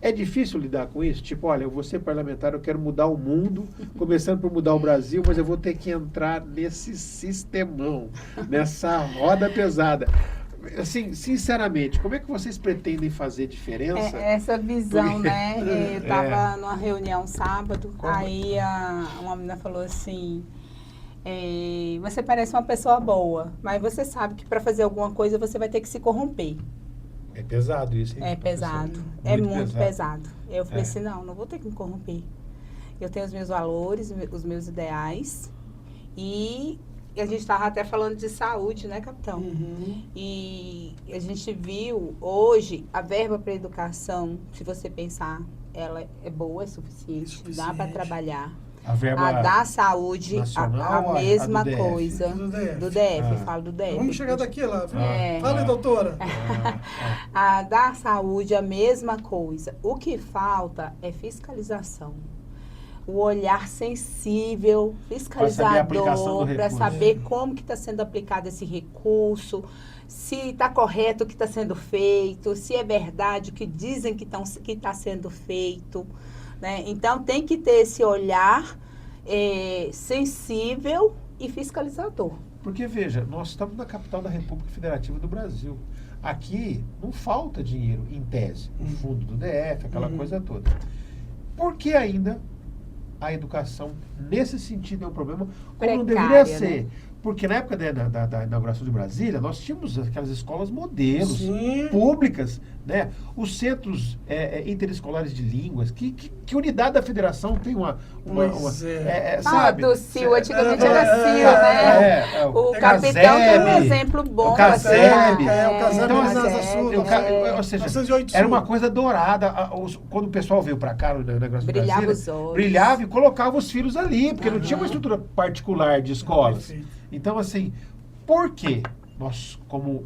É difícil lidar com isso? Tipo, olha, eu vou ser parlamentar, eu quero mudar o mundo, começando por mudar o Brasil, mas eu vou ter que entrar nesse sistemão, nessa roda pesada. Assim, sinceramente, como é que vocês pretendem fazer diferença? Essa visão, Porque- né? Eu estava numa reunião sábado, Como? aí uma menina falou assim, você parece uma pessoa boa, mas você sabe que para fazer alguma coisa você vai ter que se corromper. É pesado isso, hein? É professor? pesado, é muito pesado. Eu falei assim, não vou ter que me corromper. Eu tenho os meus valores, os meus ideais. E a gente estava até falando de saúde, né, capitão? E a gente viu hoje a verba para educação, se você pensar, ela é boa, é suficiente. Dá para trabalhar. A verba A da saúde, nacional, a a mesma do DF? coisa. Do DF. Do DF, Ah. falo do DF. Vamos chegar daqui lá, viu? É. Fala, doutora. A da saúde, a mesma coisa. O que falta é fiscalização. O olhar sensível, fiscalizador, para recurso. saber como que está sendo aplicado esse recurso, se está correto o que está sendo feito, se é verdade o que dizem que está sendo feito. Né? Então, tem que ter esse olhar sensível e fiscalizador. Porque, veja, nós estamos na capital da República Federativa do Brasil. Aqui não falta dinheiro, em tese, o fundo do DF, aquela coisa toda. Por que ainda a educação, nesse sentido, é um problema, como não deveria Precária, ser? né? Porque na época da inauguração de Brasília, nós tínhamos aquelas escolas modelos, Sim. públicas, né? Os centros interescolares de línguas, que unidade da federação tem Pois é. sabe? Do CIL, antigamente era CIL, né? O capitão tem um exemplo bom. O CASEB. O Caseb Então, nas assim, Açudas. ou seja, 908 era uma Sul. coisa dourada. Quando o pessoal veio para cá, no negócio de Brilhava Brasília, os olhos. brilhava e colocava os filhos ali, porque não tinha uma estrutura particular de escolas. Perfeito. Então, assim, por que nós, como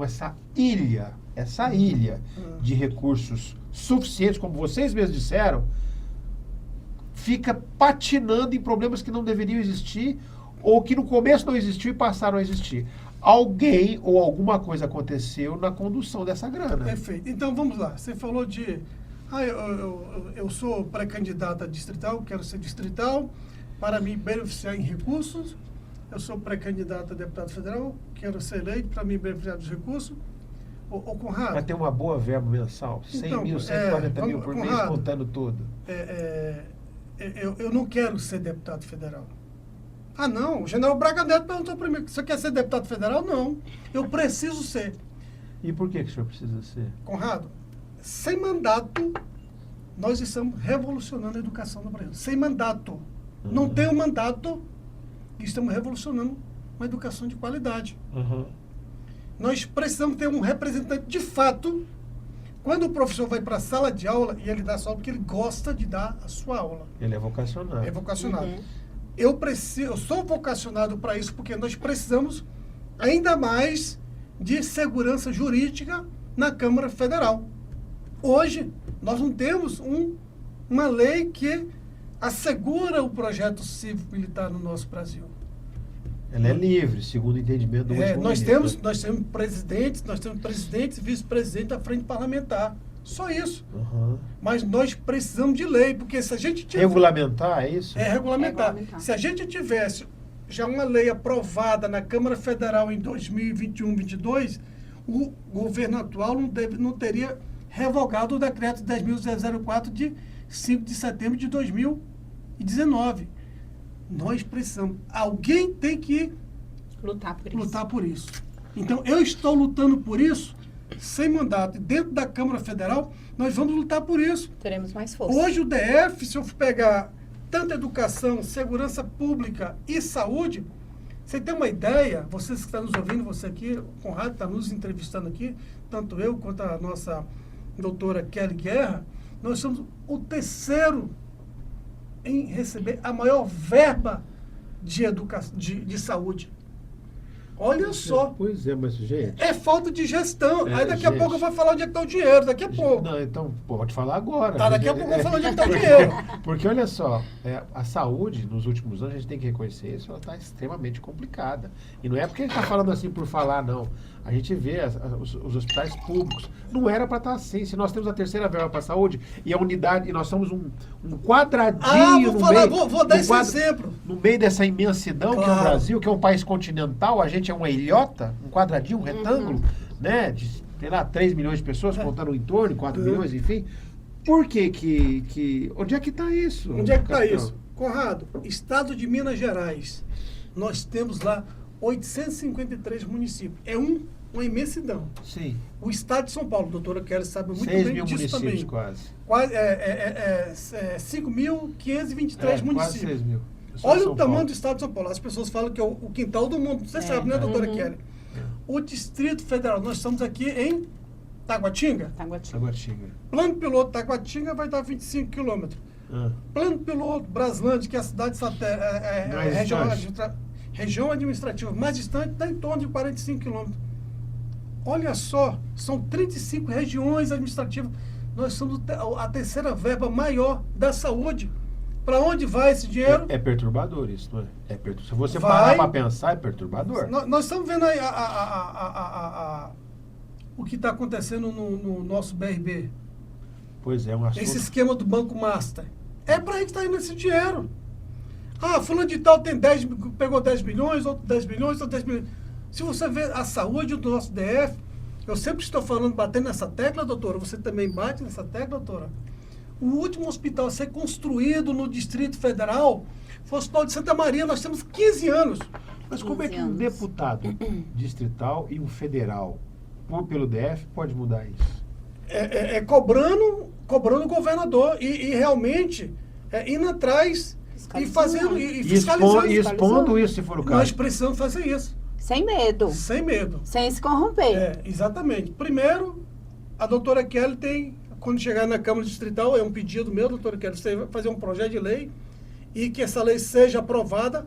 essa ilha de recursos suficientes, como vocês mesmos disseram, fica patinando em problemas que não deveriam existir ou que no começo não existiu e passaram a existir? Alguém ou alguma coisa aconteceu na condução dessa grana. Perfeito. Então, vamos lá. Você falou de... eu sou pré-candidata distrital, quero ser distrital, para me beneficiar em recursos. Eu sou pré-candidato a deputado federal, quero ser eleito para me beneficiar dos recursos. Ô, Conrado... Para ter uma boa verba mensal, 100 Então, mil, 140 mil por mês, Conrado, contando tudo. eu não quero ser deputado federal. Ah, não, o general Braga Neto perguntou para mim, você quer ser deputado federal? Não, eu preciso ser. E por que o senhor precisa ser? Conrado, sem mandato nós estamos revolucionando a educação no Brasil. Sem mandato. Não tem um mandato e estamos revolucionando uma educação de qualidade. Nós precisamos ter um representante de fato. Quando o professor vai para a sala de aula, e ele dá só porque ele gosta de dar a sua aula. Ele é vocacionado. É vocacionado. Eu sou vocacionado para isso porque nós precisamos ainda mais de segurança jurídica na Câmara Federal. Hoje, nós não temos uma lei que assegura o projeto cívico-militar no nosso Brasil. Ela é livre, segundo o entendimento do último nós ministro. temos presidentes e vice-presidente da frente parlamentar. Só isso. Mas nós precisamos de lei, porque se a gente tiver... Regulamentar, é isso? É regulamentar. Regulamentar. Se a gente tivesse já uma lei aprovada na Câmara Federal em 2021-22, o governo atual não teria revogado o decreto 10.004 de 5 de setembro de 2019. Nós precisamos. Alguém tem que Lutar por isso. Então, eu estou lutando por isso sem mandato. Dentro da Câmara Federal, nós vamos lutar por isso. Teremos mais força. Hoje o DF, se eu pegar tanto educação, segurança pública e saúde, você tem uma ideia, vocês que estão nos ouvindo, você aqui, o Conrado está nos entrevistando aqui, tanto eu quanto a nossa doutora Kelly Guerra, nós somos o terceiro em receber a maior verba de educação, de saúde. Olha só. Pois é, mas, gente... É falta de gestão. Aí daqui a gente. pouco eu vou falar onde é que está o dinheiro, daqui a pouco. Não, então, pode falar agora. Tá, daqui a pouco eu vou falar onde é que está o dinheiro. Porque, olha só, a saúde, nos últimos anos, a gente tem que reconhecer isso, ela está extremamente complicada. E não é porque a gente está falando assim por falar, não. A gente vê os hospitais públicos. Não era para estar assim. Se nós temos a terceira verba para a saúde e a unidade, e nós somos um quadradinho Vou dar esse exemplo. no meio dessa imensidão que é o Claro. Brasil, que é um país continental, a gente é uma ilhota, um quadradinho, um retângulo, né? De, sei lá, 3 milhões de pessoas, contando o entorno, 4 milhões, enfim. Por que onde é que está isso? Onde é que está capitão? isso? Conrado, estado de Minas Gerais, nós temos lá 853 municípios. É uma imensidão. Sim. O estado de São Paulo, a doutora Kelly sabe muito 6 bem mil disso municípios também. quase. 5.523 Quase municípios. 6 mil. Eu sou de Olha São o tamanho Paulo. do estado de São Paulo. As pessoas falam que é o quintal do mundo. Você sabe, né, doutora Kelly? O Distrito Federal, nós estamos aqui em Taguatinga. Taguatinga. Plano piloto Taguatinga vai dar 25 quilômetros. Plano piloto Braslândia, que é a cidade Mais região administrativa mais distante, está em torno de 45 quilômetros. Olha só, são 35 regiões administrativas. Nós somos a terceira verba maior da saúde. Para onde vai esse dinheiro? É perturbador isso, não é? Se você Vai. parar para pensar, é perturbador. Nós estamos vendo aí o que está acontecendo no nosso BRB. Pois é, um assunto... Esse esquema do Banco Master. É para aí que está indo esse dinheiro. Fulano de tal pegou 10 bilhões, outro 10 bilhões, outro 10 bilhões. Se você vê a saúde do nosso DF, eu sempre estou falando, batendo nessa tecla, doutora, você também bate nessa tecla, doutora. O último hospital a ser construído no Distrito Federal foi o Hospital de Santa Maria, nós temos 15 anos. Mas como é que um 15 anos. deputado distrital e um federal pelo DF pode mudar isso? Cobrando o governador e realmente indo atrás e fazendo e fiscalizando. Expondo isso, se for o caso. Nós precisamos fazer isso, Sem medo. sem medo. Sem se corromper. Exatamente. Primeiro, a doutora Kelly tem, quando chegar na Câmara Distrital, é um pedido meu, doutora Kelly, você vai fazer um projeto de lei e que essa lei seja aprovada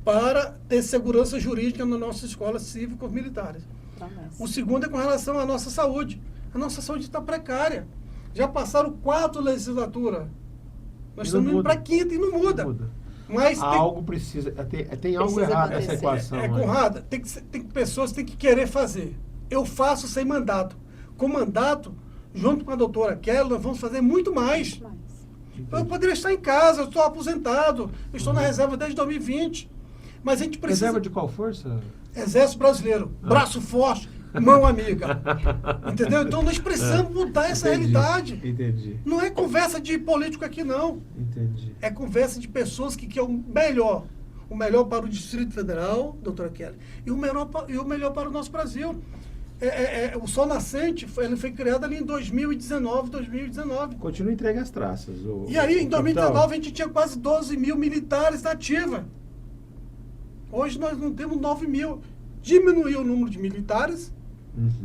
para ter segurança jurídica nas nossas escolas cívicos militares. Promessa. O segundo é com relação à nossa saúde. A nossa saúde está precária. Já passaram 4 legislaturas. Nós E não estamos indo muda. para a 5ª e não muda. Muda. Mas Algo precisa... Tem algo Precisa errado nessa acontecer. equação. né? Conrado, pessoas têm que querer fazer. Eu faço sem mandato. Com mandato, junto com a doutora Kelly, nós vamos fazer muito mais. Eu poderia estar em casa, eu estou aposentado, eu estou na reserva desde 2020. Mas a gente precisa... Reserva de qual força? Exército Brasileiro, braço forte, mão amiga. Entendeu? Então nós precisamos mudar essa Entendi, realidade. Entendi. Não é conversa de político aqui, não. Entendi. É conversa de pessoas que querem o melhor para o Distrito Federal, doutora Kelly, e o melhor para o nosso Brasil. o Sol Nascente, ele foi criado ali em 2019. Continua entregue as traças. E aí, em 2019, capitão. a gente tinha quase 12 mil militares na ativa. Hoje nós não temos 9 mil. Diminuiu o número de militares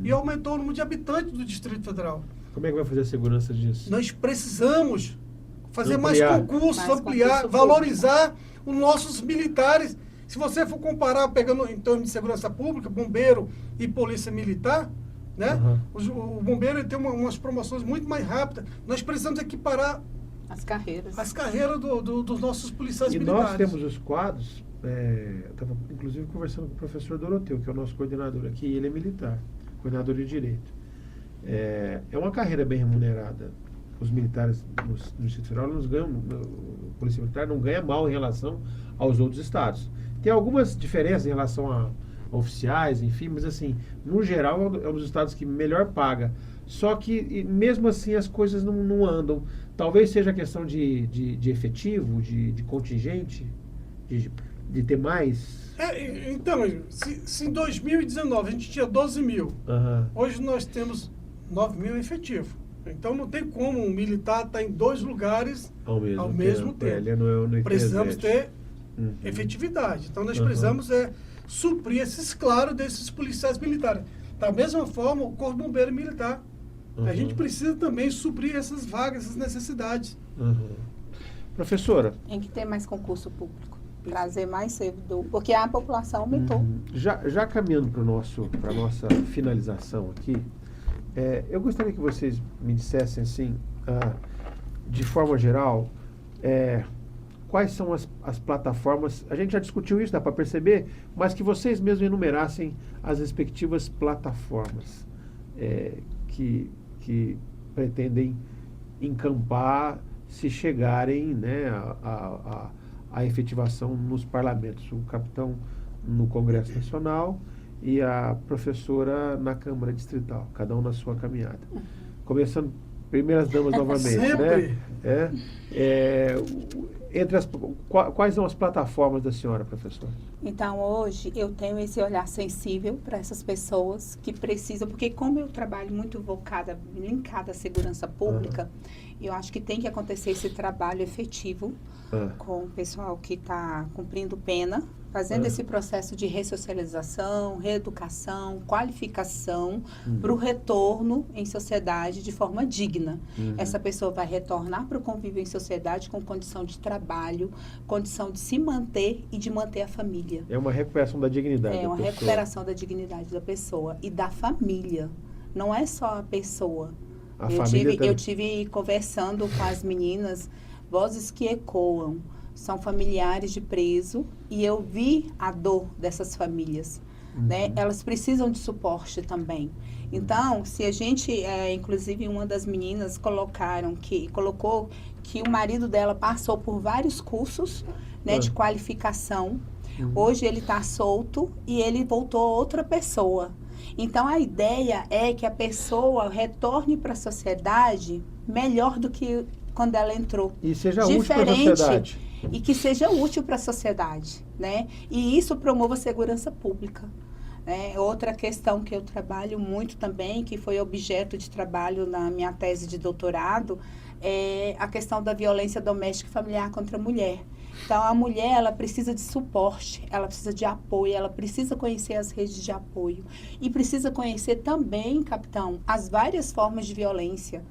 e aumentou o número de habitantes do Distrito Federal. Como é que vai fazer a segurança disso? Nós precisamos fazer Ampliar. mais concursos, Mais ampliar, concurso valorizar os nossos militares. Se você for comparar, pegando em termos de segurança pública, bombeiro e polícia militar, né? O bombeiro ele tem umas promoções muito mais rápidas. Nós precisamos equiparar As carreiras. as carreiras dos nossos policiais E militares. nós temos os quadros, eu estava inclusive conversando com o professor Doroteu, que é o nosso coordenador aqui, e ele é militar, coordenador de Direito. É uma carreira bem remunerada. Os militares no Distrito Federal, o Polícia Militar não ganha mal em relação aos outros estados. Tem algumas diferenças em relação a oficiais, enfim, mas assim, no geral é um dos estados que melhor paga. Só que mesmo assim as coisas não andam. Talvez seja a questão de efetivo, de contingente, de ter mais. Então, se em 2019 a gente tinha 12 mil, hoje nós temos 9 mil efetivo. Então não tem como um militar estar em dois lugares ao mesmo tempo. Ele não Precisamos exerce. ter efetividade. Então nós precisamos suprir esses claros desses policiais militares. Da mesma forma, o Corpo Bombeiro Militar. A gente precisa também suprir essas vagas, essas necessidades. Professora. Tem que ter mais concurso público. Trazer mais servidor, porque a população aumentou. Já caminhando para a nossa finalização aqui, eu gostaria que vocês me dissessem assim, de forma geral, quais são as plataformas, a gente já discutiu isso, dá para perceber, mas que vocês mesmos enumerassem as respectivas plataformas que pretendem encampar se chegarem, né, a efetivação nos parlamentos. O capitão no Congresso Nacional e a professora na Câmara Distrital, cada um na sua caminhada. Começando, primeiras damas novamente, Sempre. né? Quais são as plataformas da senhora, professora? Então, hoje, eu tenho esse olhar sensível para essas pessoas que precisam, porque como eu trabalho muito linkada à segurança pública, eu acho que tem que acontecer esse trabalho efetivo com o pessoal que está cumprindo pena, fazendo esse processo de ressocialização, reeducação, qualificação para o retorno em sociedade de forma digna. Essa pessoa vai retornar para o convívio em sociedade com condição de trabalho, condição de se manter e de manter a família. É uma recuperação da dignidade da É uma pessoa. recuperação da dignidade da pessoa e da família. Não é só a pessoa. Eu tive conversando com as meninas, vozes que ecoam, são familiares de preso, e eu vi a dor dessas famílias, né? Elas precisam de suporte também. Então, se a gente, inclusive uma das meninas colocou que o marido dela passou por vários cursos, né, de qualificação. Hoje ele está solto e ele voltou outra pessoa. Então, a ideia é que a pessoa retorne para a sociedade melhor do que quando ela entrou. E seja útil para a sociedade. E que seja útil para a sociedade, né? E isso promova a segurança pública. Né? Outra questão que eu trabalho muito também, que foi objeto de trabalho na minha tese de doutorado, é a questão da violência doméstica e familiar contra a mulher. Então, a mulher, ela precisa de suporte, ela precisa de apoio, ela precisa conhecer as redes de apoio. E precisa conhecer também, capitão, as várias formas de violência.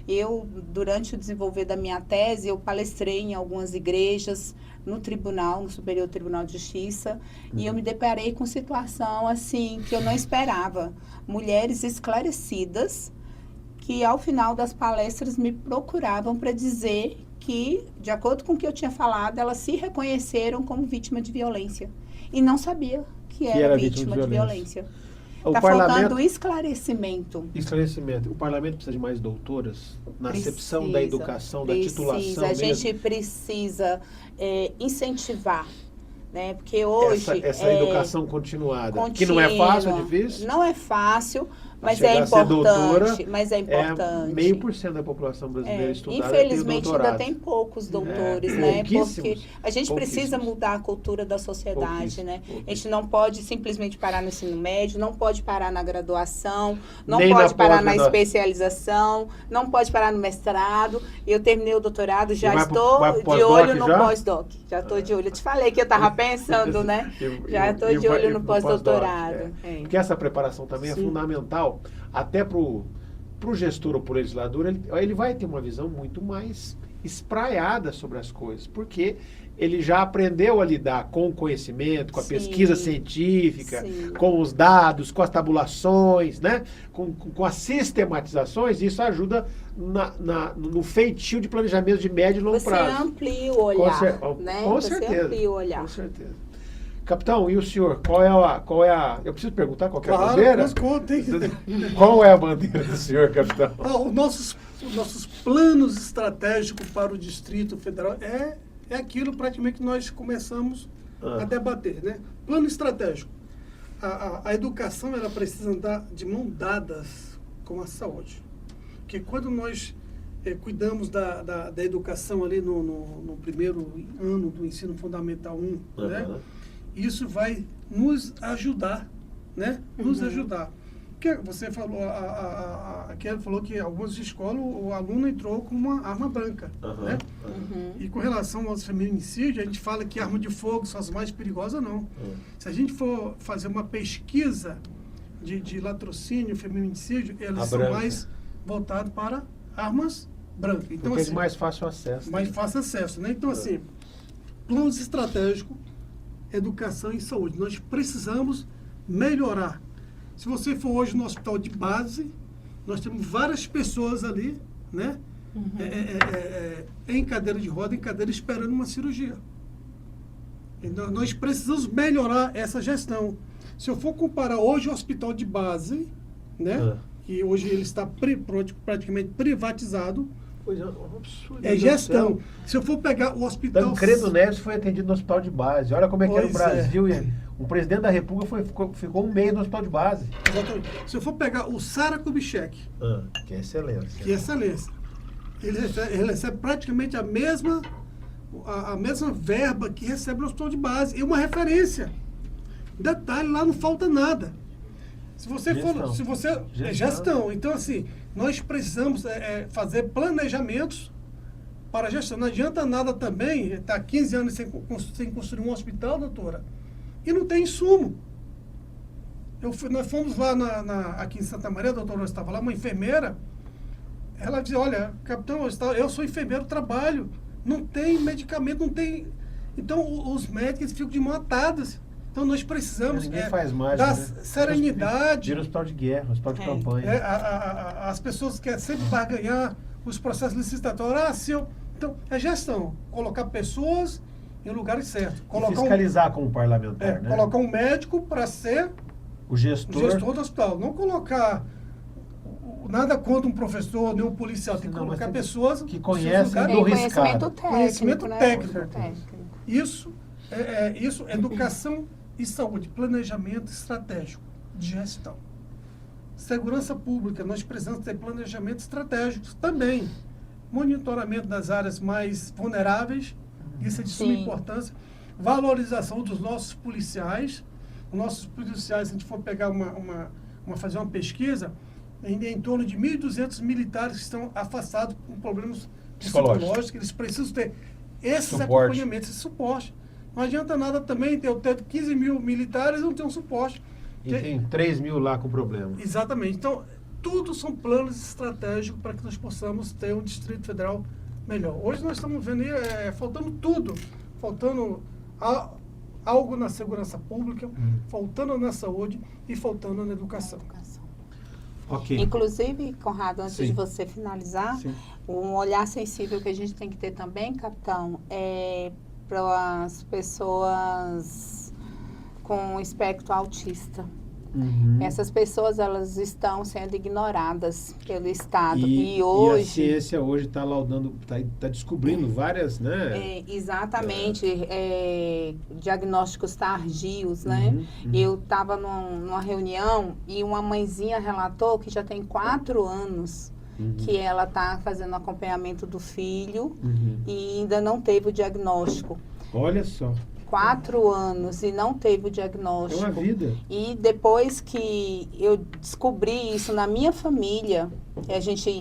Eu, durante o desenvolver da minha tese, eu palestrei em algumas igrejas, no tribunal, no Superior Tribunal de Justiça, e eu me deparei com situação, assim, que eu não esperava. Mulheres esclarecidas, que ao final das palestras me procuravam para dizer que, de acordo com o que eu tinha falado, elas se reconheceram como vítima de violência. E não sabia que era vítima de violência. Está faltando esclarecimento. Esclarecimento. O parlamento precisa de mais doutoras na acepção da educação, da titulação. A gente precisa incentivar, né? Porque hoje essa educação continuada, que não é contínua, fácil, é difícil. não é fácil, mas Chegar é a ser doutora, importante, mas é importante. 0,5% da população brasileira estudada Infelizmente tem ainda doutorado. tem poucos doutores, né? Pouquíssimos, Porque a gente precisa pouquíssimos. mudar a cultura da sociedade, Pouquíssimos, né? A pouquíssimos. gente não pode simplesmente parar no ensino médio, não pode parar na graduação, não Nem pode na parar na pós-graduação. especialização, não pode parar no mestrado. Eu terminei o doutorado, já vai pro estou de pós-doc olho no já? pós-doc. Já estou de olho. Eu te falei que eu estava pensando, né? Já estou de olho no pós-doutorado. Porque essa preparação também é Sim. fundamental, até para o gestor ou para o legislador, ele vai ter uma visão muito mais espraiada sobre as coisas, porque ele já aprendeu a lidar com o conhecimento, com a Sim. pesquisa científica, Sim. com os dados, com as tabulações, né? com as sistematizações, e isso ajuda no feitio de planejamento de médio e longo Você prazo. amplia o olhar, né? Com Você certeza. amplia o olhar. Com certeza. Capitão, e o senhor? Qual é a... Eu preciso perguntar qual que é a Claro, bandeira? nos contem. Qual é a bandeira do senhor, capitão? Os nossos planos estratégicos para o Distrito Federal é aquilo praticamente que nós começamos a debater, né? Plano estratégico. A educação, ela precisa andar de mão dadas com a saúde. Porque quando nós cuidamos da educação ali no primeiro ano do ensino fundamental 1, né? Isso vai nos ajudar, né? Nos ajudar. Porque você falou, a Kelly falou que em algumas escolas o aluno entrou com uma arma branca, né? E com relação aos feminicídios, a gente fala que armas de fogo são as mais perigosas, não. Se a gente for fazer uma pesquisa de latrocínio, feminicídio, elas são mais voltadas para armas brancas. Então, Porque é assim, de mais fácil acesso. mais fácil acesso, né? Então, assim, planos estratégicos, educação e saúde. Nós precisamos melhorar. Se você for hoje no hospital de base, nós temos várias pessoas ali, né? Em cadeira de roda, em cadeira esperando uma cirurgia. Então, nós precisamos melhorar essa gestão. Se eu for comparar hoje o hospital de base, né? Que hoje ele está praticamente privatizado, Pois é, um absurdo. é gestão. Se eu for pegar o hospital... Tancredo Neves foi atendido no hospital de base. Olha como é que era o Pois é. Brasil. O presidente da República ficou um mês no hospital de base. Exatamente. Se eu for pegar o Sara Kubitschek, Que é excelência. que é excelência, ele recebe praticamente a mesma verba que recebe no hospital de base. E uma referência. Detalhe, lá não falta nada. Se você Gestão. é gestão. Então, assim, nós precisamos fazer planejamentos para a gestão. Não adianta nada também estar 15 anos sem construir um hospital, doutora, e não tem insumo. Nós fomos lá aqui em Santa Maria, a doutora estava lá, uma enfermeira, ela dizia, olha, capitão, eu sou enfermeiro, trabalho, não tem medicamento, não tem... Então, os médicos ficam de mão atadas. Então, nós precisamos Ninguém faz mágica, da né? serenidade. Vira hospital de guerra, hospital de campanha. As pessoas querem sempre barganhar os processos licitatórios. Então, é gestão. Colocar pessoas em lugares certos. E fiscalizar como parlamentar, né? Colocar um médico para ser O gestor do hospital. Não colocar nada contra um professor, nem um policial. Tem que Não, mas colocar tem pessoas que nos conhecem seus lugares. do Conhecimento riscado. técnico, Conhecimento né? técnico. Isso, educação e saúde, planejamento estratégico de gestão. Segurança pública, nós precisamos ter planejamento estratégico também. Monitoramento das áreas mais vulneráveis, isso é de suma importância. Valorização dos nossos policiais. Os nossos policiais, se a gente for pegar fazer uma pesquisa, em torno de 1.200 militares que estão afastados com problemas psicológicos, eles precisam ter esses acompanhamentos, esse suporte. Não adianta nada também ter 15 mil militares e não ter um suporte. E tem 3 mil lá com problema. Exatamente. Então, tudo são planos estratégicos para que nós possamos ter um Distrito Federal melhor. Hoje nós estamos vendo aí, faltando tudo. Faltando algo na segurança pública, faltando na saúde e faltando na educação. Ok. Inclusive, Conrado, antes Sim. de você finalizar, Sim. um olhar sensível que a gente tem que ter também, capitão, é para as pessoas com espectro autista. Essas pessoas, elas estão sendo ignoradas pelo Estado. E a hoje... ciência hoje está laudando, está descobrindo várias, né? Exatamente, diagnósticos tardios, né? Eu estava numa reunião e uma mãezinha relatou que já tem 4 anos que ela está fazendo acompanhamento do filho e ainda não teve o diagnóstico. Olha só. 4 anos e não teve o diagnóstico. É uma vida. E depois que eu descobri isso na minha família,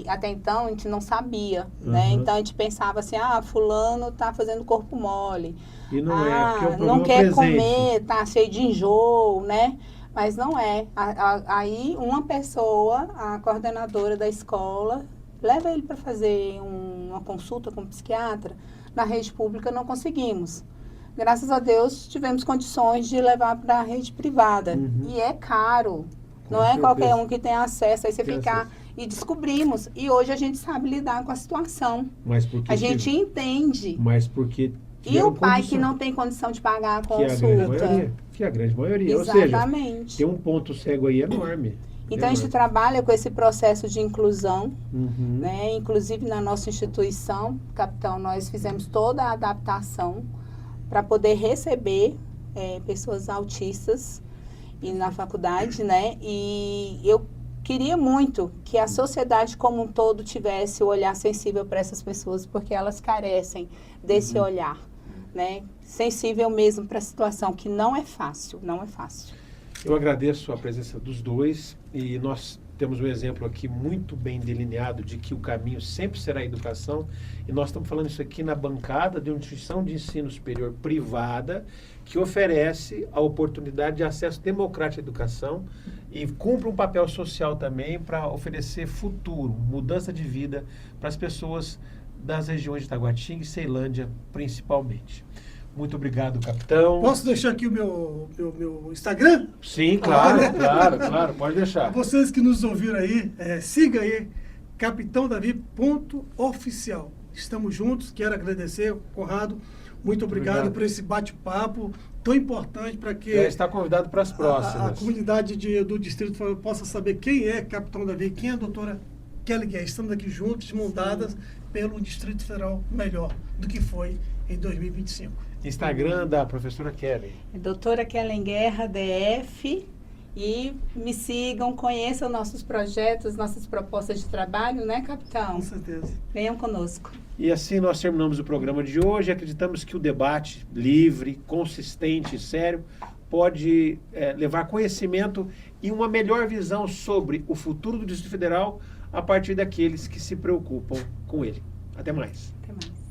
até então a gente não sabia, né? Então a gente pensava assim, fulano tá fazendo corpo mole. E não é, porque o problema não quer presente. comer, tá cheio de enjoo, né? Mas não é. Aí uma pessoa, a coordenadora da escola, leva ele para fazer uma consulta com um psiquiatra. Na rede pública não conseguimos. Graças a Deus, tivemos condições de levar para a rede privada. E é caro. Não é qualquer um que tem acesso. Aí você ficar... E descobrimos. E hoje a gente sabe lidar com a situação. Mas porque a gente entende. Mas porque... E o pai que não tem condição de pagar a consulta? Que é a grande maioria. Exatamente. Ou seja, tem um ponto cego aí enorme. Então, a gente trabalha com esse processo de inclusão, né? Inclusive na nossa instituição, capitão, nós fizemos toda a adaptação para poder receber pessoas autistas e na faculdade, né? E eu queria muito que a sociedade como um todo tivesse o olhar sensível para essas pessoas, porque elas carecem desse olhar, né? Sensível mesmo para a situação, que não é fácil, não é fácil. Eu agradeço a presença dos dois e nós temos um exemplo aqui muito bem delineado de que o caminho sempre será a educação, e nós estamos falando isso aqui na bancada de uma instituição de ensino superior privada que oferece a oportunidade de acesso democrático à educação e cumpre um papel social também para oferecer futuro, mudança de vida para as pessoas das regiões de Taguatinga e Ceilândia principalmente. Muito obrigado, capitão. Posso deixar aqui o meu Instagram? Sim, claro, pode deixar. Vocês que nos ouviram aí, siga aí, capitãodavi.oficial. Estamos juntos, quero agradecer, Conrado, muito obrigado por esse bate-papo tão importante para que... Já está convidado para as próximas. A comunidade do Distrito Federal possa saber quem é Capitão Davi, quem é a doutora Kelly Guerra. Estamos aqui juntos, montadas pelo Distrito Federal melhor do que foi em 2025. Instagram da professora Kelly. Doutora Kelly Guerra, DF. E me sigam, conheçam nossos projetos, nossas propostas de trabalho, né, capitão? Com certeza. Venham conosco. E assim nós terminamos o programa de hoje. Acreditamos que o debate livre, consistente e sério pode levar conhecimento e uma melhor visão sobre o futuro do Distrito Federal a partir daqueles que se preocupam com ele. Até mais. Até mais.